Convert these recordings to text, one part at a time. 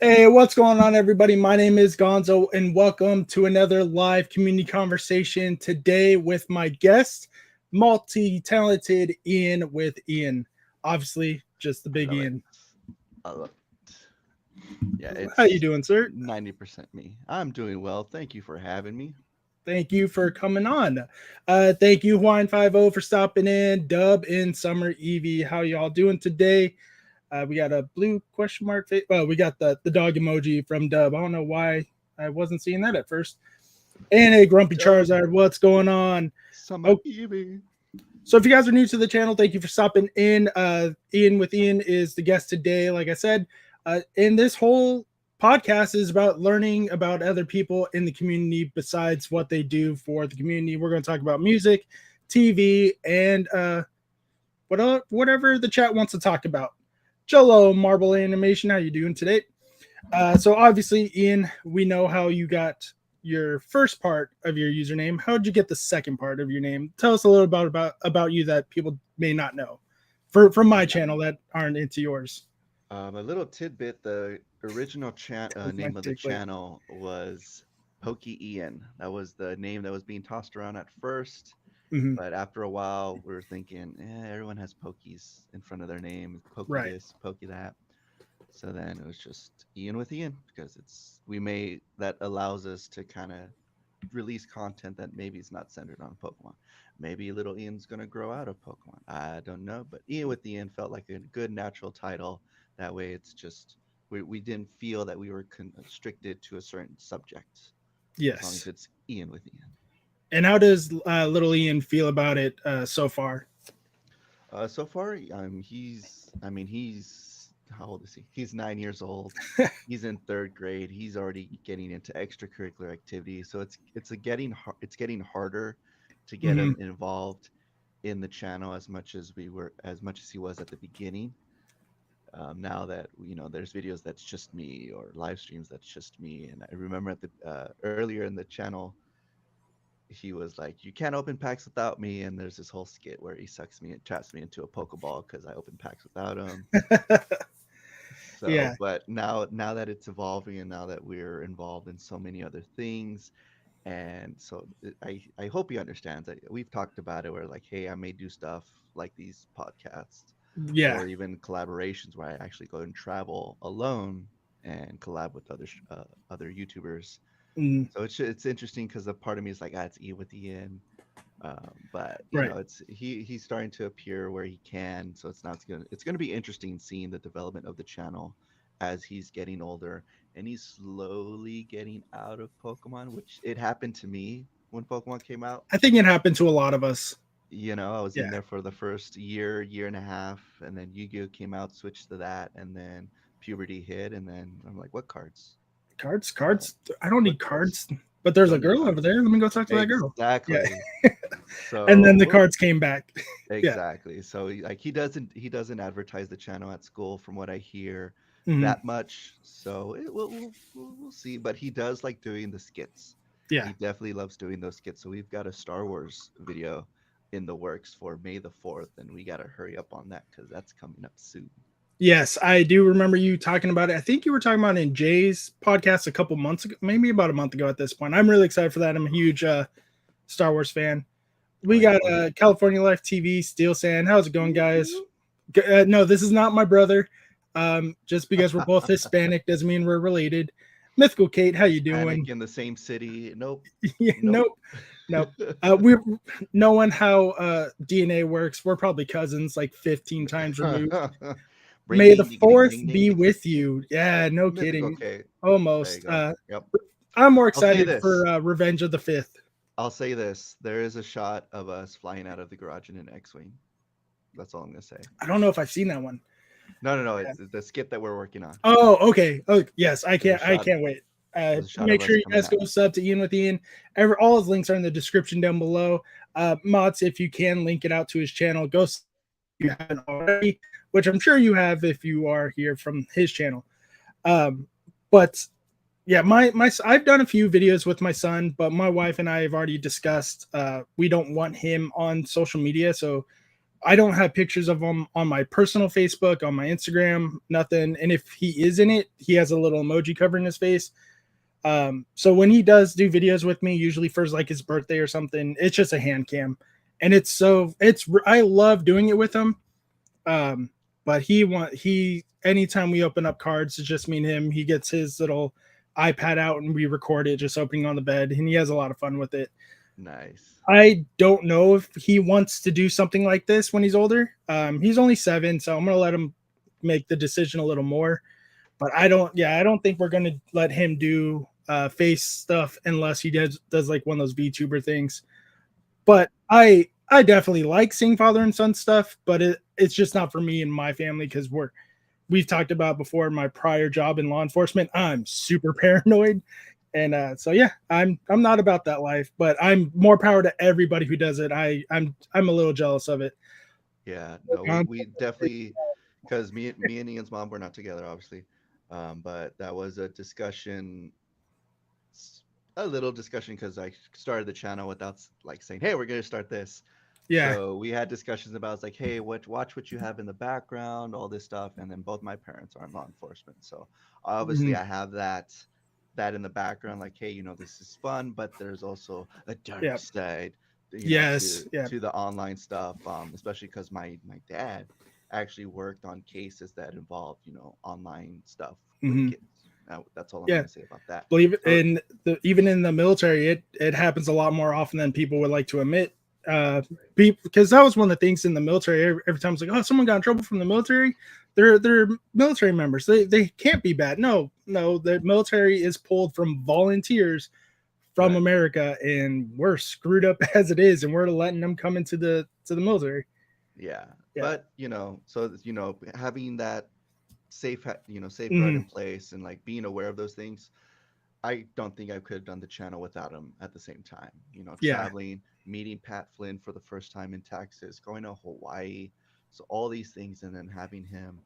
Hey, what's going on, everybody? My name is Gonzo, and welcome to another live community conversation today with my guest, multi-talented Ian with Ian. Obviously, just the I big love it. Ian. I love it. Yeah, How you it's doing, sir? 90% me. I'm doing well. Thank you for having me. Thank you for coming on. Thank you, Hawaiian 50, for stopping in. Dub and Summer Evie, how y'all doing today? We got a blue question mark. Well, we got the dog emoji from Dub. I don't know why I wasn't seeing that at first. And a grumpy Dub, Charizard. What's going on? Summer Oh, Evie. so if you guys are new to the channel, thank you for stopping in. Ian with Ian is the guest today. Like I said, and this whole podcast is about learning about other people in the community besides what they do for the community. We're going to talk about music, TV, and whatever the chat wants to talk about. Jello Marble Animation, how you doing today? So obviously, Ian, we know how you got your first part of your username. How did you get the second part of your name? Tell us a little about you that people may not know, from my channel that aren't into yours. A little tidbit: the original With my name of the dick like, channel was Pokey Ian. That was the name that was being tossed around at first. mhm, But after a while, we were thinking, everyone has Pokies in front of their name. Pokey right? this, Pokey that. So then it was just Ian with Ian because we may that allows us to kind of release content that maybe is not centered on Pokemon. Maybe little Ian's gonna grow out of Pokemon. I don't know, but Ian with Ian felt like a good natural title. That way, it's just we didn't feel that we were constricted to a certain subject, as long as Yes. it's Ian with Ian. And how does little Ian feel about it so far? So far, he's how old is he? He's 9 years old. He's in third grade. He's already getting into extracurricular activities. So it's getting harder to get Hmm. him involved in the channel as much as he was at the beginning. Now that there's videos that's just me or live streams that's just me. And I remember at the earlier in the channel, he was like, "You can't open packs without me," and there's this whole skit where he sucks me and traps me into a Pokeball because I open packs without him. Yeah, But now that it's evolving and now that we're involved in so many other things, and so I hope he understands that we've talked about it. Where like, hey, I may do stuff like these podcasts, yeah. or even collaborations where I actually go and travel alone and collab with other YouTubers. Mm, So it's interesting because a part of me is like, it's E with Ian, but right. it's he's starting to appear where he can. So it's gonna be interesting seeing the development of the channel as he's getting older and he's slowly getting out of Pokemon, which it happened to me when Pokemon came out. I think it happened to a lot of us. I was in Yeah. there for the first year and a half, and then Yu-Gi-Oh came out, switched to that, and then puberty hit, and then I'm like, what cards? Cards, Uh, cards. I don't what need cards? cards, but there's a Don't need girl over cards. there. Let me go talk to that girl. Yeah. Exactly. And then So the we'll cards came back. Yeah. exactly. So like he doesn't advertise the channel at school from what I hear Hmm. that much. So we'll see. But he does like doing the skits. Yeah. He definitely loves doing those skits. So we've got a Star Wars video in the works for May the 4th, and we gotta hurry up on that because that's coming up soon. Yes, I do remember you talking about it. I think you were talking about it in Jay's podcast a couple months ago, maybe about a month ago at this point. I'm really excited for that. I'm a huge Star Wars fan. Oh We yeah, got was it? California Life TV, Steel Sand. How's it going, Whoop, guys? whoop. No, this is not my brother. Just because we're both Hispanic doesn't mean we're related. Mythical Kate, how you Hispanic doing? in the same city. Nope. Yeah, Nope. nope, nope. We're knowing how DNA works. We're probably cousins, like 15 times removed. Bring May the ding ding ding fourth ding be ding. with you. Yeah, no Mythical kidding. K. There you Almost. go. Yep. I'm more I'll say excited this. for Revenge of the Fifth. I'll say this. There is a shot of us flying out of the garage in an X-wing. That's all I'm gonna say. I don't know if I've seen that one. No, no, no. It's the skit that we're working on. Oh, okay. Oh, yes. I There's a can't. I shot. can't wait. There's a shot Make of sure us you coming guys out. go sub to Ian with Ian. All his links are in the description down below. Mods, if you can link it out to his channel, go if you haven't already, which I'm sure you have if you are here from his channel. But yeah, my I've done a few videos with my son, but my wife and I have already discussed we don't want him on social media, so I don't have pictures of him on my personal Facebook, on my Instagram, nothing. And if he is in it, he has a little emoji covering his face. So when he does do videos with me, usually for like his birthday or something, it's just a hand cam, and it's I love doing it with him. Um, but he anytime we open up cards, it's just me and him. He gets his little iPad out and we record it just opening on the bed, and he has a lot of fun with it. Nice. I don't know if he wants to do something like this when he's older. He's only 7, so I'm gonna let him make the decision a little more. But I don't, yeah, I don't think we're gonna let him do face stuff unless he does like one of those VTuber things. But I definitely like seeing father and son stuff, but it's just not for me and my family because we've talked about before in my prior job in law enforcement. I'm super paranoid, and so yeah, I'm not about that life. But I'm more power to everybody who does it. I'm a little jealous of it. Yeah, no, we definitely, because me and Ian's mom were not together, obviously, but that was a discussion, a little discussion, because I started the channel without like saying, "Hey, we're gonna start this." Yeah. So we had discussions about, it's like, "Hey, watch what you have in the background, all this stuff," and then both my parents are in law enforcement, so obviously Mhm. I have that in the background, like, "Hey, this is fun, but there's also a dark Yeah. side, Yes. to Yeah. the online stuff, especially because my dad actually worked on cases that involved, online stuff with Hmm. kids. That's all I'm Yeah. gonna say about that. Believe it, So in the even in the military, it happens a lot more often than people would like to admit. People, because that was one of the things in the military. Every time it's like, oh, someone got in trouble from the military. They're military members. They can't be bad. No, no, the military is pulled from volunteers from right, America, and we're screwed up as it is, and we're letting them come into the military. yeah, Yeah. but having that safeguard Hmm. in place and like being aware of those things, I don't think I could have done the channel without him at the same time. Yeah. Traveling, meeting Pat Flynn for the first time in Texas, going to Hawaii, so all these things, and then having him,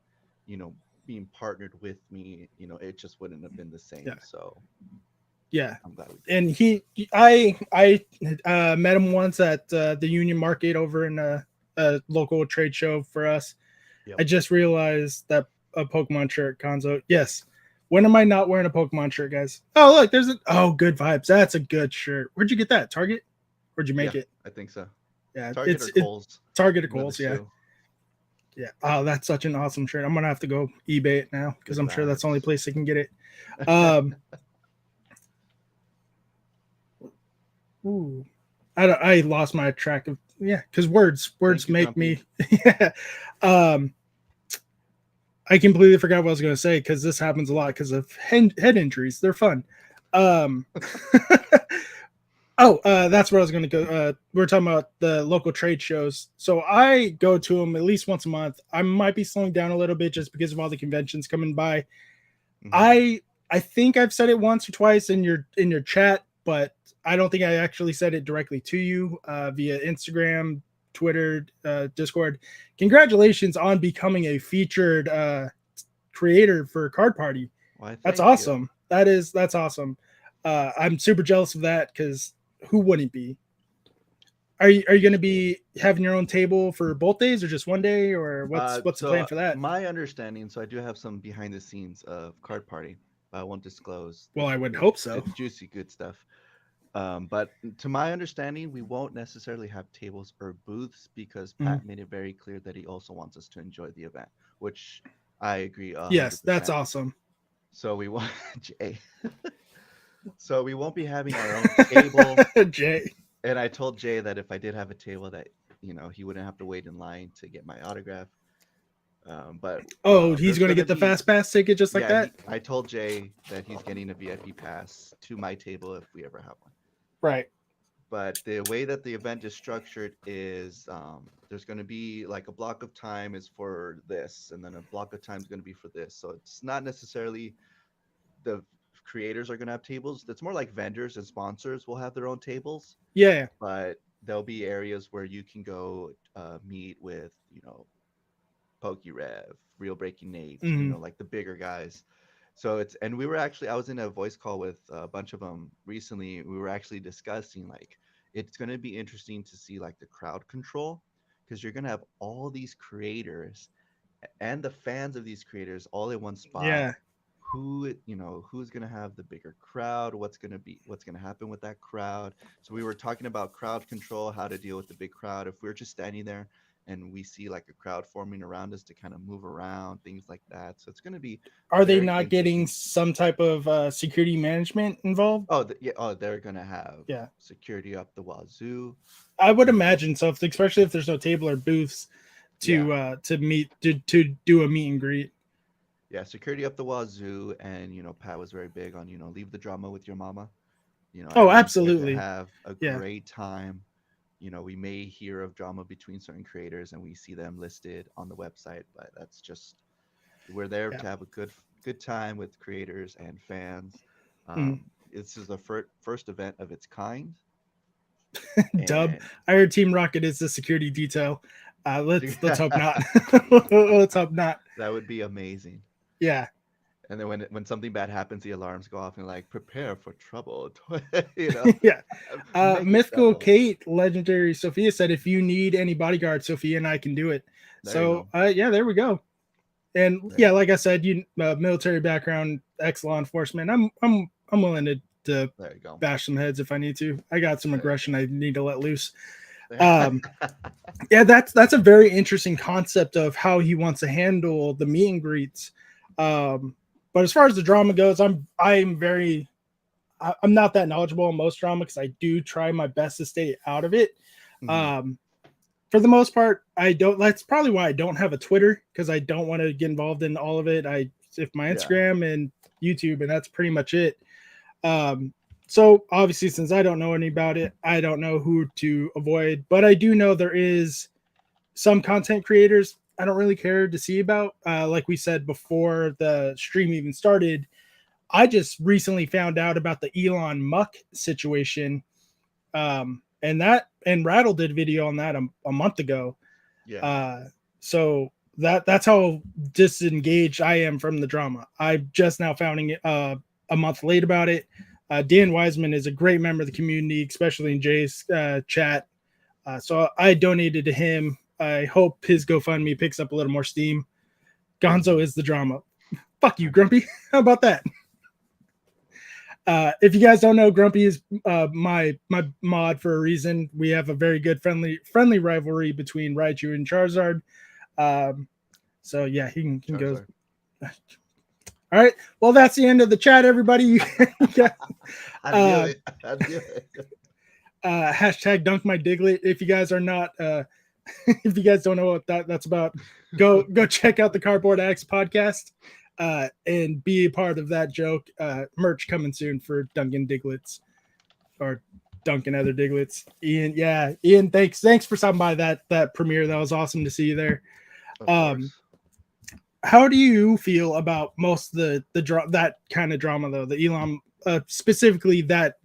you know, being partnered with me, it just wouldn't have been the same. Yeah. So Yeah. I'm glad we did it. And I met him once at the Union Market over in a local trade show for us. Yep. I just realized that a Pokemon shirt, Conzo. Yes. When am I not wearing a Pokemon shirt, guys? Oh, look, there's a good vibes. That's a good shirt. Where'd you get that? Target? Where'd you Yeah, make it? I think so. Yeah, Target it's or Kohl's, Target or one of the Kohl's. Yeah, two. yeah. Oh, that's such an awesome shirt. I'm gonna have to go eBay it now because Good I'm sure that's the only vibes. place I can get it. Um, ooh, I lost my track of, yeah, because Thank words you, make Grumpy. me. Yeah. Um, I completely forgot what I was going to say because this happens a lot because of head injuries. They're fun. Um, oh, that's where I was going to go. We're talking about the local trade shows. So I go to them at least once a month. I might be slowing down a little bit just because of all the conventions coming by. Hmm. I think I've said it once or twice in your chat, but I don't think I actually said it directly to you via Instagram, Twitter, Discord. Congratulations on becoming a featured creator for Card Party. Why, That's thank you. awesome. That's awesome. I'm super jealous of that because who wouldn't be? Are you going to Appreciate it. be having your own table for both days or just one day or what's the plan So for that? my understanding, so I do have some behind the scenes of Card Party. I won't disclose Well, I would hope the so. juicy good stuff. But to my understanding, we won't necessarily have tables or booths because Mhm. Pat made it very clear that he also wants us to enjoy the event, which I agree a Yes, hundred that's percent. awesome. So we want Jay. So we won't be having our own table. Jay. And I told Jay that if I did have a table, that he wouldn't have to wait in line to get my autograph. But Oh, he's there's going to gonna get the be fast pass ticket just like yeah. that? I told Jay that he's getting a VIP pass to my table if we ever have one. Right. But the way that the event is structured is there's going to be like a block of time is for this, and then a block of time is going to be for this. So it's not necessarily the creators are going to have tables. It's more like vendors and sponsors will have their own tables, Yeah. but there'll be areas where you can go meet with, PokeRev, Real Breaking Nate, Hmm. like the bigger guys. So and we were actually, I was in a voice call with a bunch of them recently. We were actually discussing like it's going to be interesting to see like the crowd control because you're gonna have all these creators and the fans of these creators all in one spot. Yeah. Who's going to have the bigger crowd, what's going to happen with that crowd. So we were talking about crowd control, how to deal with the big crowd. If we're just standing there and we see like a crowd forming around us, to kind of move around, things like that. So it's going to be Are they very not getting interesting. some type of security management involved? Oh, yeah, oh, they're going to have Yeah. security up the wazoo. I would you know imagine so, especially if there's no table or booths yeah, to do a meet and greet. yeah, security up the wazoo. And Pat was very big on leave the drama with your mama. Oh, Everyone's there to absolutely. have a Yeah. great time. We may hear of drama between certain creators and we see them listed on the website, but that's just, we're there Yeah. to have a good time with creators and fans. Mm. This is the first event of its kind, Dub. and I heard Team Rocket is the security detail. Let's hope not. Let's hope not. that would be amazing. Yeah. And then when something bad happens, the alarms go off and like prepare for trouble. you know, Yeah. make Mythical yourself. Kate, legendary Sophia said, if you need any bodyguard, Sophia and I can do it. There you So, go. yeah, there we go. And There yeah, you like go. I said, military background, ex law enforcement. I'm willing to There you go. bash some heads if I need to. I got some There aggression I need to let loose. you Um, go. yeah, that's a very interesting concept of how he wants to handle the meet and greets. But as far as the drama goes, I'm not that knowledgeable on most drama because I do try my best to stay out of it. Mhm. Um, for the most part, I don't. That's probably why I don't have a Twitter, because I don't want to get involved in all of it. If my Yeah. Instagram and YouTube, and that's pretty much it. Um, so obviously, since I don't know any about it, I don't know who to avoid. But I do know there is some content creators I don't really care to see about. Like we said before the stream even started, I just recently found out about the Elon Musk situation, and Rattle did a video on that a month ago. Yeah. Uh, so that's how disengaged I am from the drama. I just now finding it a month late about it. Dan Wiseman is a great member of the community, especially in Jay's chat. So I donated to him. I hope his GoFundMe picks up a little more steam. Gonzo is the drama. Fuck you, Grumpy. How about that? If you guys don't know, Grumpy is my mod for a reason. We have a very good friendly rivalry between Raichu and Charizard. So yeah, he can go. Charizard. All right. Well, that's the end of the chat, everybody. I knew it. I knew it. Hashtag dunk my Diglett. If you guys are not, if you guys don't know what that's about, go check out the Cardboard Axe podcast. And be a part of that joke. Merch coming soon for Duncan Diglets or Duncan other Diglets. Ian, thanks for stopping by that premiere. That was awesome to see you there. Of course. How do you feel about most of that kind of drama though? The Elon, specifically that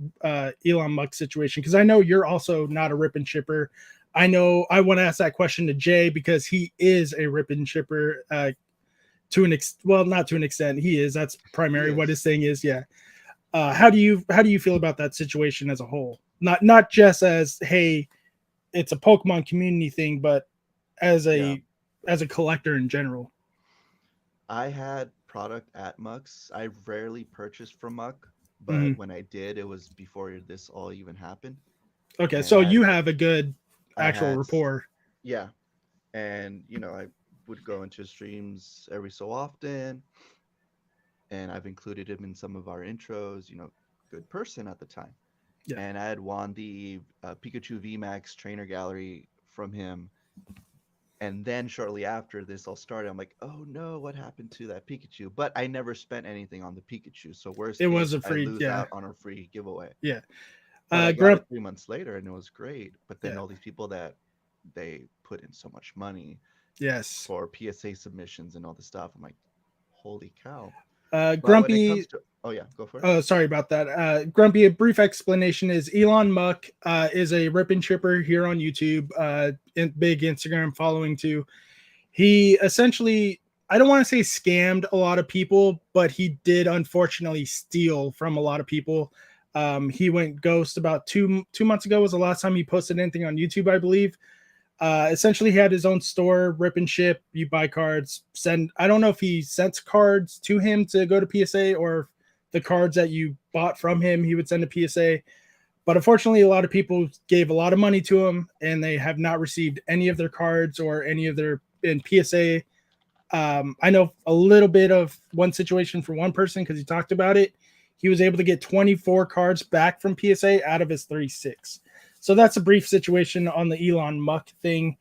Elon Musk situation, because I know you're also not a rip and shipper. I know I want to ask that question to Jay because he is a rip and shipper. Not to an extent, he is. That's He primary what is. his thing is. Yeah. How do you feel about that situation as a whole? Not just as, hey, it's a Pokemon community thing, but as Yeah. a collector in general. I had product at Mux. I rarely purchased from Muck, Mm-hmm. but when I did, it was before this all even happened. Okay, And so you have a good I actual had, rapport. yeah, and I would go into streams every so often, and I've included him in some of our intros. Good person at the time. Yeah. And I had won the Pikachu VMAX trainer gallery from him. And then shortly after this all started, I'm like, oh no, what happened to that Pikachu? But I never spent anything on the Pikachu. So worst It was case, a I free, lose yeah, out on a free giveaway. yeah. But I got Grump, it 3 months later and it was great. But then yeah, all these people that they put in so much money yes. for PSA submissions and all this stuff, I'm like, holy cow. But when it Grumpy, comes to, oh yeah, go for it. oh, sorry about that. Grumpy, a brief explanation is Elon Musk is a rip and chipper here on YouTube, big Instagram following too. He essentially, I don't want to say scammed a lot of people, but he did unfortunately steal from a lot of people. He went ghost about 2 months ago was the last time he posted anything on YouTube, I believe. Essentially, he had his own store, rip and ship. You buy cards, send. I don't know if he sent cards to him to go to PSA or the cards that you bought from him, he would send to PSA. But unfortunately, a lot of people gave a lot of money to him, and they have not received any of their cards or any of their in PSA. I know a little bit of one situation for one person because he talked about it. He was able to get 24 cards back from PSA out of his 36. So that's a brief situation on the Elon Musk thing.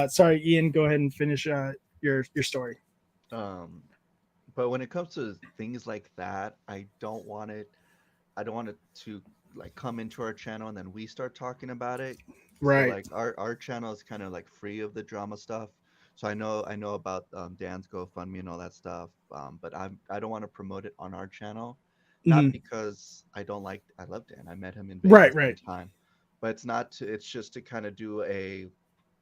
Sorry, Ian, go ahead and finish your story. But when it comes to things like that, I don't want it. I don't want it to like come into our channel and then we start talking about it. So Right. like our channel is kind of like free of the drama stuff. So I know about Dan's GoFundMe and all that stuff. But I don't want to promote it on our channel, not Mhm. because I love Dan. I met him in Right, Vegas one right. time, but it's not to. It's just to kind of do a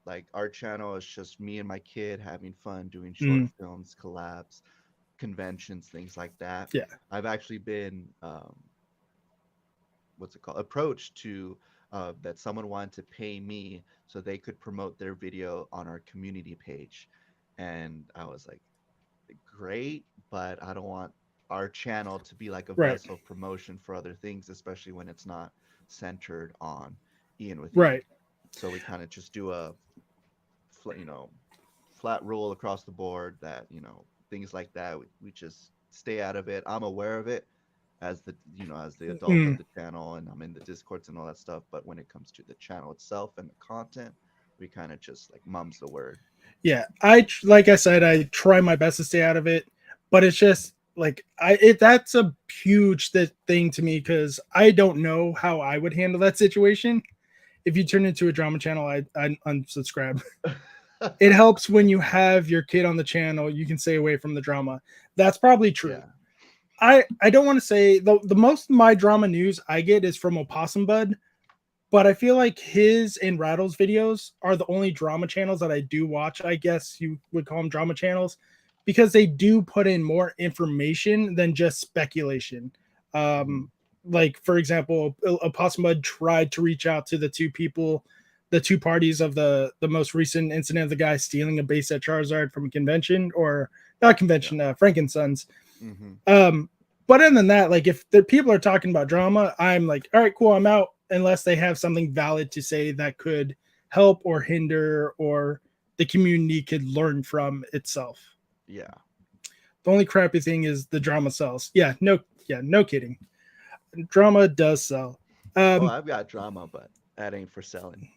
like our channel is just me and my kid having fun doing short Mhm. films, collabs, conventions, things like that. Yeah. I've actually been what's it called approached to that someone wanted to pay me so they could promote their video on our community page, and I was like, great, but I don't want our channel to be like a Right. vessel of promotion for other things, especially when it's not centered on Ian with Ian. Right. So we kind of just do a you know flat rule across the board that things like that we just stay out of it. I'm aware of it as the adult of Mm. the channel, and I'm in the discords and all that stuff, but when it comes to the channel itself and the content, we kind of just like mum's the word. Yeah. Like I said, I try my best to stay out of it, but it's just like that's a huge thing to me because I don't know how I would handle that situation. If you turn into a drama channel, I unsubscribe. It helps when you have your kid on the channel, you can stay away from the drama. That's probably true. Yeah. I don't want to say the most of my drama news I get is from Opossum Bud, but I feel like his and Rattle's videos are the only drama channels that I do watch. I guess you would call them drama channels because they do put in more information than just speculation. Hmm. Um, like for example, Opossum Bud tried to reach out to the two parties of the most recent incident of the guy stealing a base set Charizard from a convention or not Yeah. convention, Frankenstein's. Hmm. Um, but other than that, like if the people are talking about drama, I'm like, all right, cool, I'm out unless they have something valid to say that could help or hinder or the community could learn from itself. Yeah. The only crappy thing is the drama sells. Yeah, no kidding. Drama does sell. Oh, Um, I've got drama, but that ain't for selling.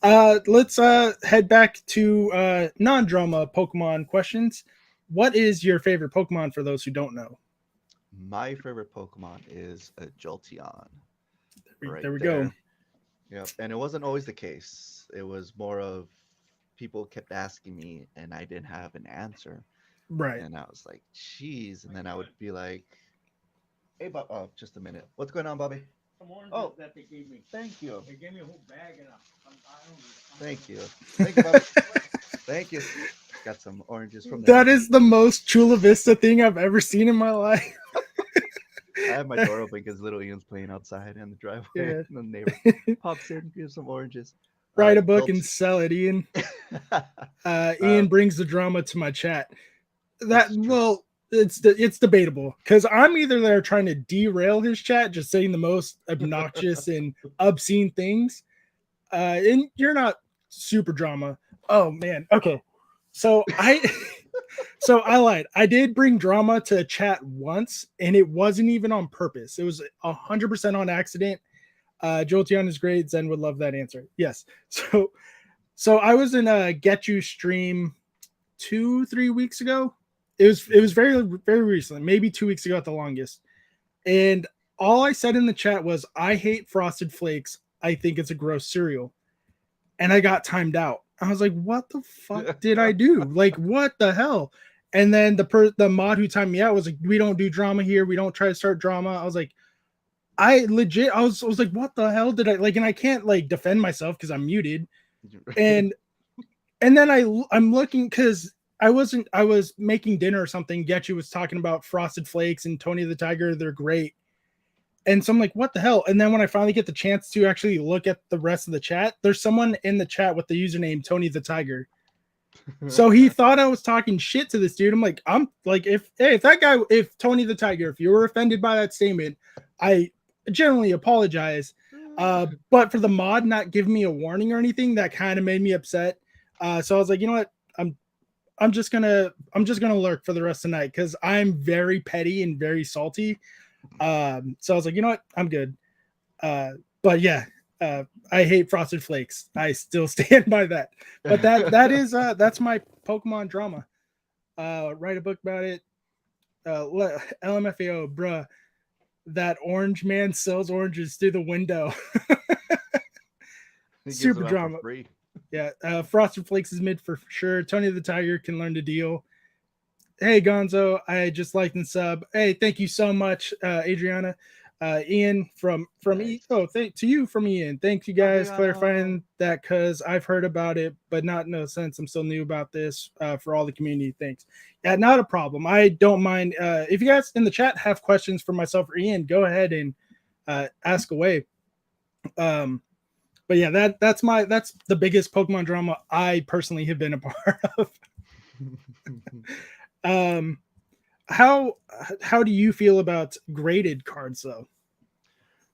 let's head back to non-drama Pokemon questions. What is your favorite Pokemon for those who don't know? My favorite Pokemon is a Jolteon, right There we go. there. Yep. And it wasn't always the case. It was more of people kept asking me and I didn't have an answer. Right. And I was like, geez. And then I would be like, hey, Bob, oh, just a minute. What's going on, Bobby? Some oranges Oh, that they gave me. thank you. They gave me a whole bag and I don't Thank you. Thank you, Bobby. Thank you. Got some oranges from the That neighbor. is the most Chula Vista thing I've ever seen in my life. I have my door open because little Ian's playing outside in the driveway. Yeah. And the neighbor pops in, gives some oranges. Write a book and Jolt- sell it, Ian. uh, Ian brings the drama to my chat. That it's true. well, it's debatable because I'm either there trying to derail his chat, just saying the most obnoxious and obscene things, and you're not super drama. Oh man, okay. So so I lied. I did bring drama to chat once, and it wasn't even on purpose. It was 100% on accident. Jolteon is great. Zen would love that answer. Yes. So I was in a Get You stream 2-3 weeks ago. It was very recently, maybe 2 weeks ago at the longest. And all I said in the chat was, "I hate Frosted Flakes. I think it's a gross cereal." And I got timed out. I was like, "What the fuck did I do? Like, what the hell?" And then the mod who timed me out was like, "We don't do drama here. We don't try to start drama." I was like, I was like, "What the hell did I like?" And I can't like defend myself because I'm muted. And then I'm looking because I was making dinner or something. Getchu was talking about Frosted Flakes and Tony the Tiger. They're great. And so I'm like, what the hell? And then when I finally get the chance to actually look at the rest of the chat, there's someone in the chat with the username Tony the Tiger. So he thought I was talking shit to this dude. I'm like, if Tony the Tiger, if you were offended by that statement, I generally apologize. But for the mod not giving me a warning or anything, that kind of made me upset. So I was like, you know what? I'm just gonna lurk for the rest of the night because I'm very petty and very salty. So I was like, you know what? I'm good. But yeah, I hate Frosted Flakes. I still stand by that. But that's my Pokemon drama. Write a book about it. LMFAO, bruh. That orange man sells oranges through the window. Super drama. Yeah, Frosted Flakes is mid for sure. Tony the Tiger can learn to deal. Hey Gonzo, I just liked and sub. Hey, thank you so much, Adriana. Ian from Nice. to you from Ian. Thank you guys clarifying that because I've heard about it, but not in a sense I'm still new about this. For all the community, thanks. Yeah, not a problem. I don't mind. If you guys in the chat have questions for myself or Ian, go ahead and ask away. But yeah, that's the biggest Pokemon drama I personally have been a part of. How do you feel about graded cards though?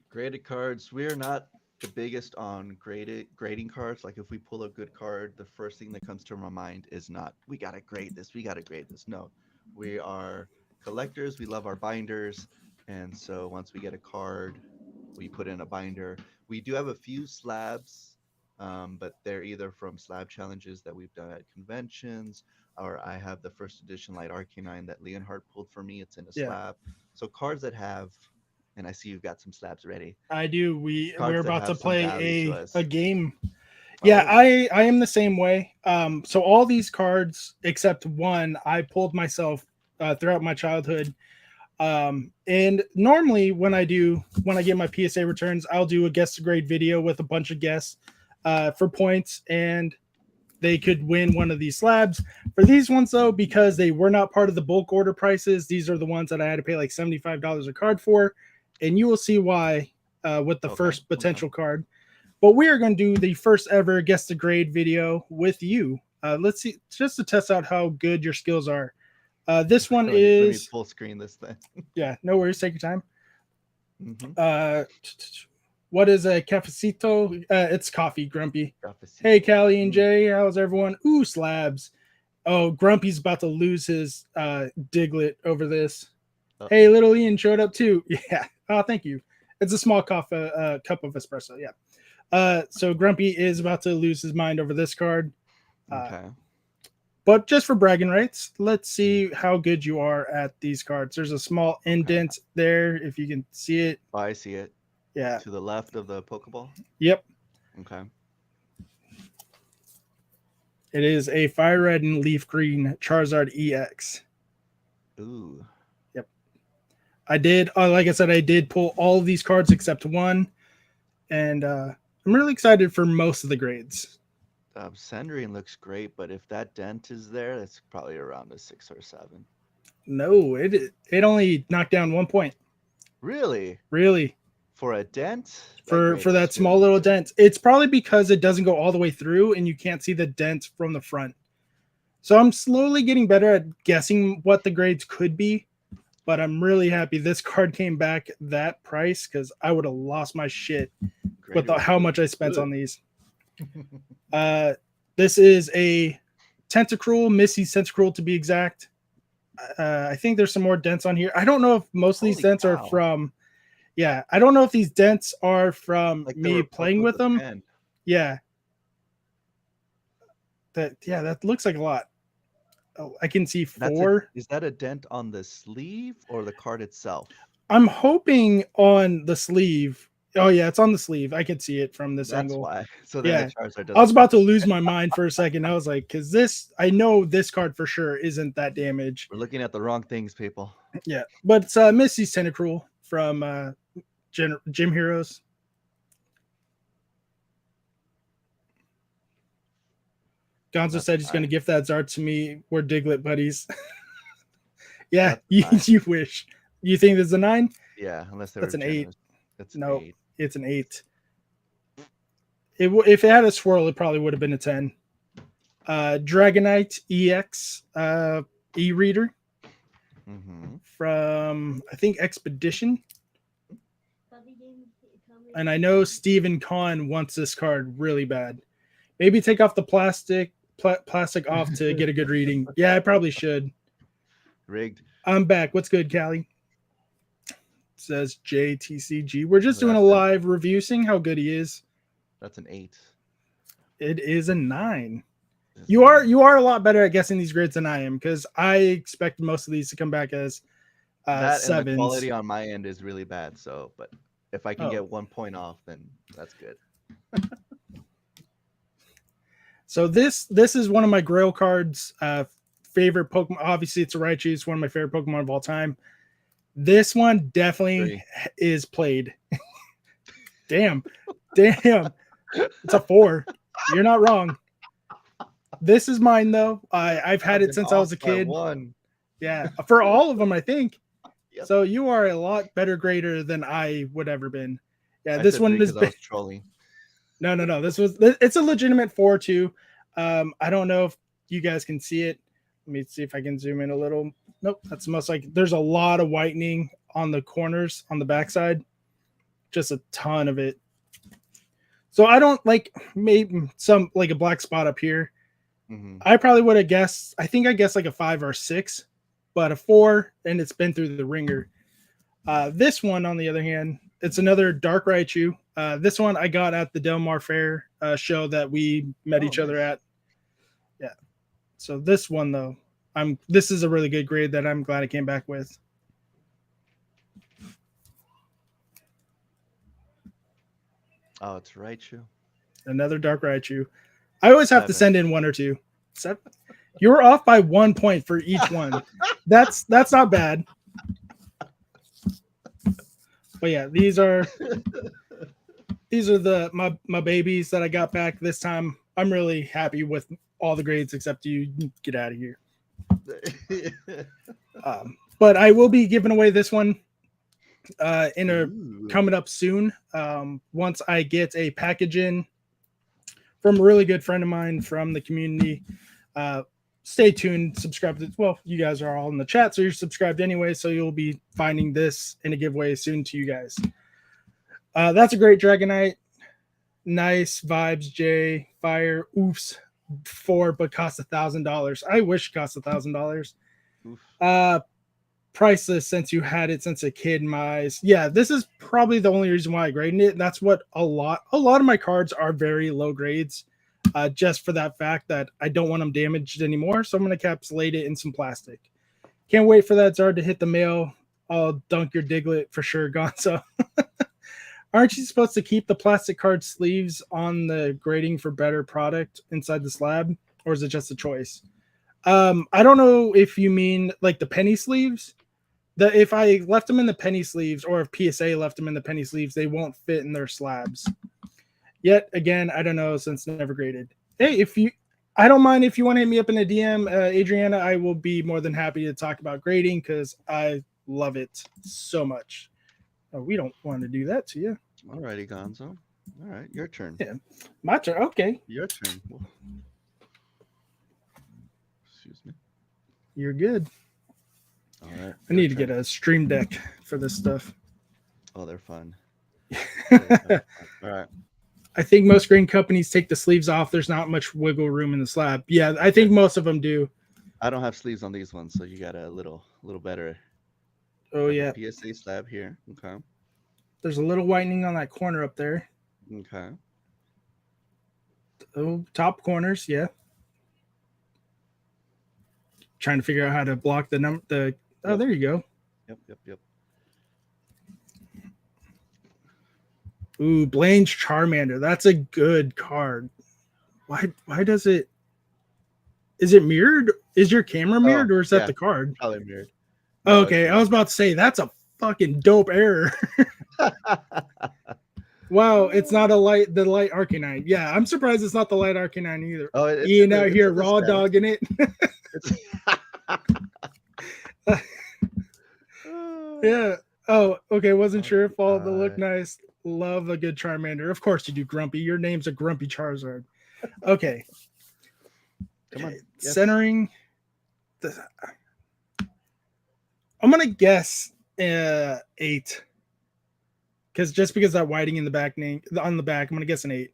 Graded cards, we're not the biggest on grading cards. Like if we pull a good card, the first thing that comes to my mind is not we gotta grade this. No, we are collectors. We love our binders, and so once we get a card, we put in a binder. We do have a few slabs, but they're either from slab challenges that we've done at conventions, or I have the first edition Light Arcanine that Leonhardt pulled for me. It's in a slab. So cards that have, and I see you've got some slabs ready. I do. We're about to play a game. Oh. Yeah, I am the same way. So all these cards except one I pulled myself throughout my childhood. And normally when I get my PSA returns, I'll do a guess to grade video with a bunch of guests for points, and they could win one of these slabs. For these ones though, because they were not part of the bulk order prices, these are the ones that I had to pay like $75 a card for, and you will see why with the first potential card. But we are going to do the first ever guess the grade video with you. Let's see, just to test out how good your skills are. This one is... Let me full screen this thing. Yeah, no worries. Take your time. What is a cafecito? It's coffee, Grumpy. Cafecito. Hey, Callie and Jay. How's everyone? Ooh, slabs. Oh, Grumpy's about to lose his Diglett over this. Hey, little Ian showed up too. Yeah. Oh, thank you. It's a small cup of espresso. Yeah. So Grumpy is about to lose his mind over this card. Okay. But just for bragging rights, let's see how good you are at these cards. There's a small indent there, if you can see it. Oh, I see it. Yeah. To the left of the Pokeball? Yep. Okay. It is a fire red and leaf green Charizard EX. Ooh. Yep. I did, like I said, I did pull all of these cards except one. And I'm really excited for most of the grades. Sandrine looks great, but if that dent is there, that's probably around a 6 or 7. No, it only knocked down 1 point. Really? Really? For a dent? For that small little dent. It's probably because it doesn't go all the way through and you can't see the dent from the front. So I'm slowly getting better at guessing what the grades could be, but I'm really happy this card came back that price because I would have lost my shit with how much I spent on these. This is a Tentacruel, Missy's Tentacruel to be exact. I think there's some more dents on here. I don't know if most of these dents are from... Yeah, I don't know if these dents are from like me playing with them. Pen. Yeah. That looks like a lot. Oh, I can see 4. Is that a dent on the sleeve or the card itself? I'm hoping on the sleeve. Oh yeah, it's on the sleeve. I can see it from this angle. That's why. So then the Charizard doesn't... I was about to lose my mind for a second. I was like, because I know this card for sure isn't that damaged. We're looking at the wrong things, people. Yeah, but it's Missy's Tentacruel from Gym Heroes. Gonzo said he's going to gift that Zard to me. We're Diglett buddies. Yeah, you wish. You think there's a 9? Yeah, unless that's an 8. It's No, 8. it's an 8. If it had a swirl, it probably would have been a 10. Dragonite EX e-reader Mm-hmm. from, I think, Expedition. And I know Stephen Kahn wants this card really bad. Maybe take off the plastic off to get a good reading. Yeah, I probably should. Rigged. I'm back. What's good, Callie? Says JTCG. We're just doing a That's live review, seeing how good he is. That's an 8. It is a 9. This You is- are a lot better at guessing these grades than I am, because I expect most of these to come back as that and the sevens. quality on my end is really bad. So, but if I can Oh. get 1 point off, then that's good. So this is one of my Grail cards. Favorite Pokemon. Obviously, it's a Raichu. It's one of my favorite Pokemon of all time. This one definitely is played. Damn. It's a 4. You're not wrong. This is mine though. I've had it since I was a kid. 1. Yeah, for all of them, I think. Yep. So you are a lot better grader than I would ever been. Yeah, I this said one 3 is 'cause I was trolling. no. It's a legitimate 4 too. I don't know if you guys can see it. Let me see if I can zoom in a little. Nope, that's most like there's a lot of whitening on the corners on the backside. Just a ton of it. So I don't like maybe some like a black spot up here. Mm-hmm. I probably would have guessed. I think I guessed like a 5 or a 6, but a 4, and it's been through the ringer. This one, on the other hand, it's another Dark Raichu. This one I got at the Del Mar Fair show that we met each other at. Yeah. So this one though, this is a really good grade that I'm glad I came back with. Oh, it's Raichu. Another Dark Raichu. I always have to 7. send in 1 or 2. 7. You were off by 1 point for each one. That's not bad. But yeah, these are my babies that I got back this time. I'm really happy with all the grades except you. Get out of here. But I will be giving away this one coming up soon. Once I get a package in from a really good friend of mine from the community. Stay tuned, subscribe to, well, you guys are all in the chat, so you're subscribed anyway, so you'll be finding this in a giveaway soon to you guys. That's a great Dragonite. Nice vibes, Jay. Fire. Oofs. 4, but cost $1,000. I wish it cost $1,000. Priceless since you had it since a kid in my eyes. Yeah, this is probably the only reason why I graded it. And that's what a lot of my cards are very low grades. Just for that fact that I don't want them damaged anymore. So I'm going to encapsulate it in some plastic. Can't wait for that Zard to hit the mail. I'll dunk your Diglett for sure, Gonzo. Aren't you supposed to keep the plastic card sleeves on the grading for better product inside the slab? Or is it just a choice? I don't know if you mean like the penny sleeves. If I left them in the penny sleeves or if PSA left them in the penny sleeves, they won't fit in their slabs. Yet again, I don't know since never graded. Hey, I don't mind if you want to hit me up in a DM, Adriana. I will be more than happy to talk about grading because I love it so much. Oh, we don't want to do that to you. Alrighty, Gonzo. All right, your turn. Yeah, my turn. Okay, Your turn. Excuse me. you're good. All right. I need to get a stream deck for this stuff. Oh, they're fun. I All right. think most grain companies take the sleeves off. There's not much wiggle room in the slab. Yeah, I think most of them do. I don't have sleeves on these ones, so you got a little better. Oh yeah, PSA slab here. Okay. there's a little whitening on that corner up there. Okay. Oh, top corners, yeah. Trying to figure out how to block the number. Oh, there you go. Yep. Ooh, Blaine's Charmander. That's a good card. Why does it? Is it mirrored? Is your camera mirrored, or is that the card? Probably mirrored. No, okay, I was about to say that's a fucking dope error. Wow, it's not the light Arcanine. Yeah, I'm surprised it's not the light Arcanine either. Oh, it's Ian out here raw dogging it. Yeah. Oh, okay. Wasn't sure if all the look Uh, nice. Love a good Charmander. Of course you do, Grumpy. Your name's a Grumpy Charizard. Okay. Come on. Yes. Centering. I'm gonna guess 8. Because that whiting in the back name on the back, I'm gonna guess an 8.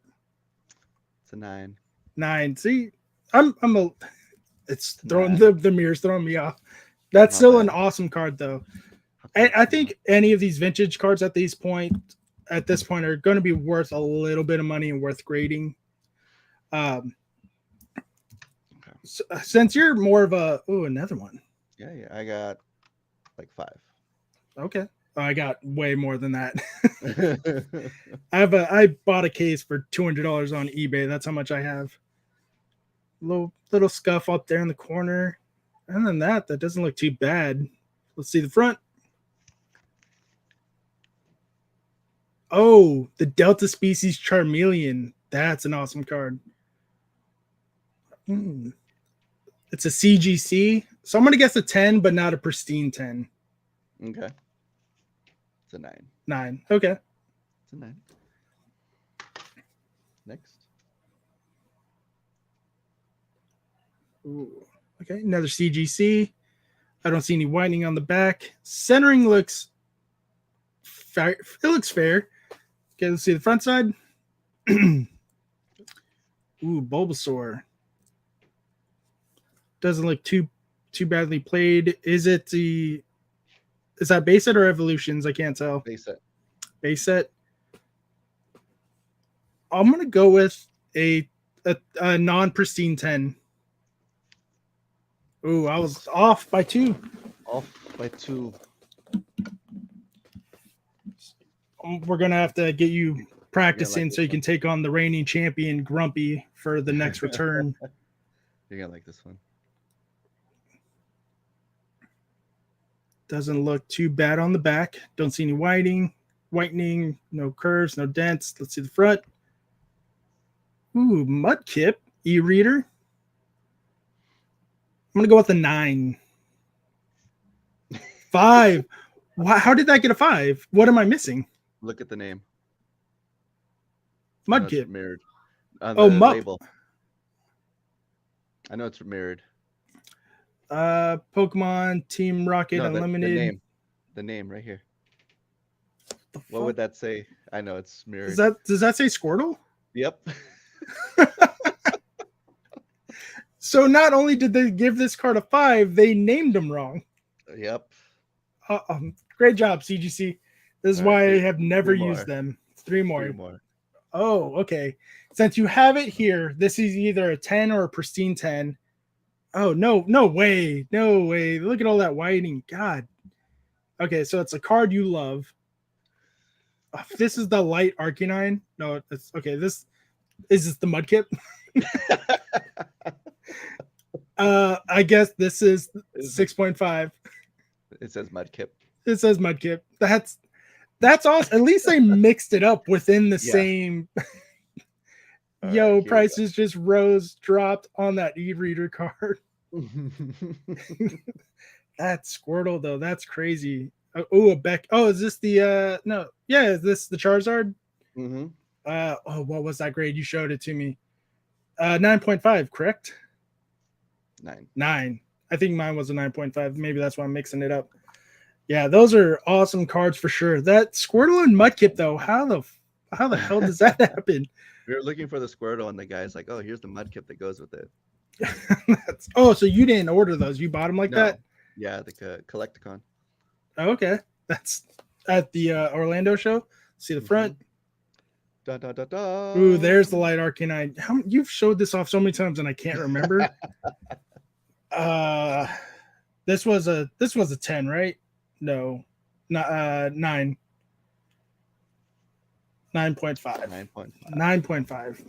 It's a 9. 9. See, I'm a. It's throwing 9. the mirror's throwing me off. That's My still an bad. awesome card though. How come I it's think any of these vintage cards at this point are going to be worth a little bit of money and worth grading. Okay. So, since you're more of a another one. Yeah, I got like 5. Okay. Oh, I got way more than that. I bought a case for $200 on eBay. That's how much I have. Little scuff up there in the corner. And then that doesn't look too bad. Let's see the front. Oh, the Delta Species Charmeleon. That's an awesome card. It's a CGC. So I'm going to guess a 10, but not a pristine 10. Okay. It's a 9. 9. Okay. It's a 9. Next. Ooh. Okay, another CGC. I don't see any whitening on the back. Centering looks fair. It looks fair. Okay, let's see the front side. Ooh, Bulbasaur. Doesn't look too badly played. Is that base set or evolutions? I can't tell. Base set. Base set. I'm gonna go with a non-pristine 10. Ooh, I was off by 2. Off by 2. We're gonna have to get you practicing like so you can take on the reigning champion Grumpy for the next return. You're gonna like this one. Doesn't look too bad on the back. Don't see any whitening, no curves, no dents. Let's see the front. Ooh, Mudkip e-reader. I'm gonna go with a 9. 5. How did that get a 5? What am I missing? Look at the name. Mudkip. Mirrored. On Oh, the Mup. label. I know it's mirrored. Pokemon Team Rocket No, Unlimited. The name right here. What What would that say? I know it's mirrored. Does that say Squirtle? Yep. So not only did they give this card a 5, they named him wrong. Yep. Great job, CGC. This is why I have never 3 more. used them. 3 more. 3 more. Oh, okay. Since you have it here, this is either a 10 or a pristine 10. Oh, no way. No way. Look at all that whitening. God. Okay, so it's a card you love. This is the light Arcanine. No, it's okay. This is the Mudkip. I guess this is 6.5. It says Mudkip. It says Mudkip. That's awesome. At least they mixed it up within the same. Yo, right, prices just dropped on that e-reader card. That's Squirtle though. That's crazy. Oh, a Beck. Oh, is this the no? Yeah, is this the Charizard? Mm-hmm. What was that grade? You showed it to me. 9.5, correct? 9. 9. I think mine was a 9.5. Maybe that's why I'm mixing it up. Yeah, those are awesome cards for sure. That Squirtle and Mudkip though, how the hell does that happen? We were looking for the Squirtle, and the guy's like, "Oh, here's the Mudkip that goes with it." So you didn't order those? You bought them like that? Yeah, the Collecticon. Oh, okay, that's at the Orlando show. See the front. Da, da, da, da. Ooh, there's the light Arcanine. You've showed this off so many times and I can't remember. This was a 10, right? No, not 9. 9.5. 9.5. 9.5.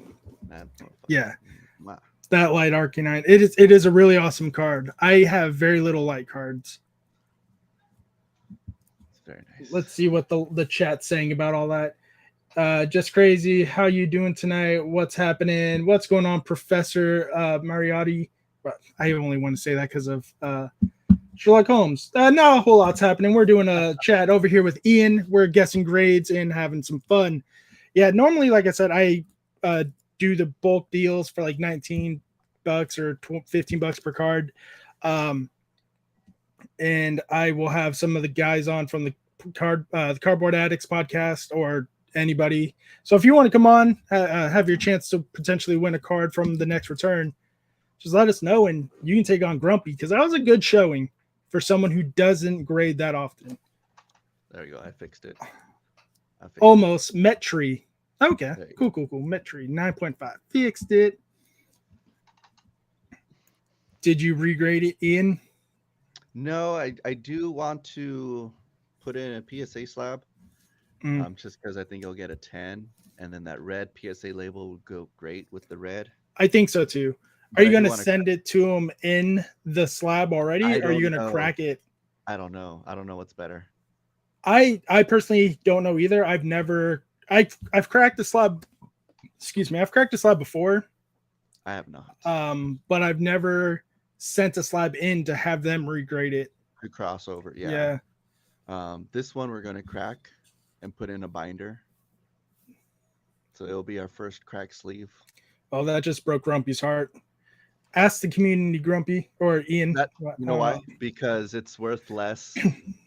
9.5. Yeah. Wow. That light Arcanine. It is a really awesome card. I have very little light cards. It's very nice. Let's see what the chat's saying about all that. Just crazy. How you doing tonight? What's happening? What's going on, Professor Mariotti? I only want to say that because of Sherlock Holmes. Not a whole lot's happening. We're doing a chat over here with Ian. We're guessing grades and having some fun. Yeah, normally, like I said, I do the bulk deals for like $19 or $15 per card. And I will have some of the guys on from the Cardboard Addicts podcast or anybody. So if you want to come on, have your chance to potentially win a card from the next return, just let us know and you can take on Grumpy because that was a good showing for someone who doesn't grade that often. There you go. I fixed it. Almost Metri. Okay, cool. Metri 9.5. Fixed it. Did you regrade it, Ian? No, I do want to put in a PSA slab, just because I think you'll get a 10, and then that red PSA label would go great with the red. I think so too. Are you going to send it to them in the slab already? Or are you going to crack it? I don't know. I don't know what's better. I personally don't know either. I've cracked the slab. Excuse me. I've cracked a slab before. I have not. But I've never sent a slab in to have them regrade it. To crossover, yeah. This one we're going to crack and put in a binder. So it'll be our first crack sleeve. Oh, that just broke Grumpy's heart. Ask the community, Grumpy or Ian. You know why? Because it's worth less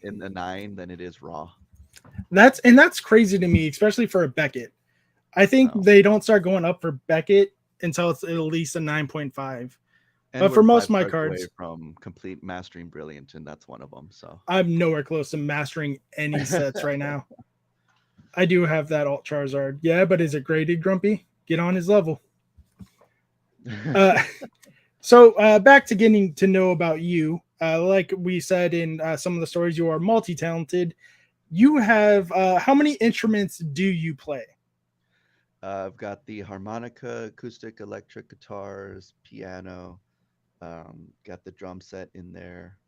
in the 9 than it is raw. That's crazy to me, especially for a Beckett. I think they don't start going up for Beckett until it's at least a 9.5. But for most of my cards, from complete mastering brilliant, and that's one of them. So I'm nowhere close to mastering any sets right now. I do have that Alt Charizard, yeah, but is it graded, Grumpy? Get on his level. So back to getting to know about you. Like we said in some of the stories, you are multi-talented. You have how many instruments do you play? I've got the harmonica, acoustic, electric guitars, piano. Got the drum set in there.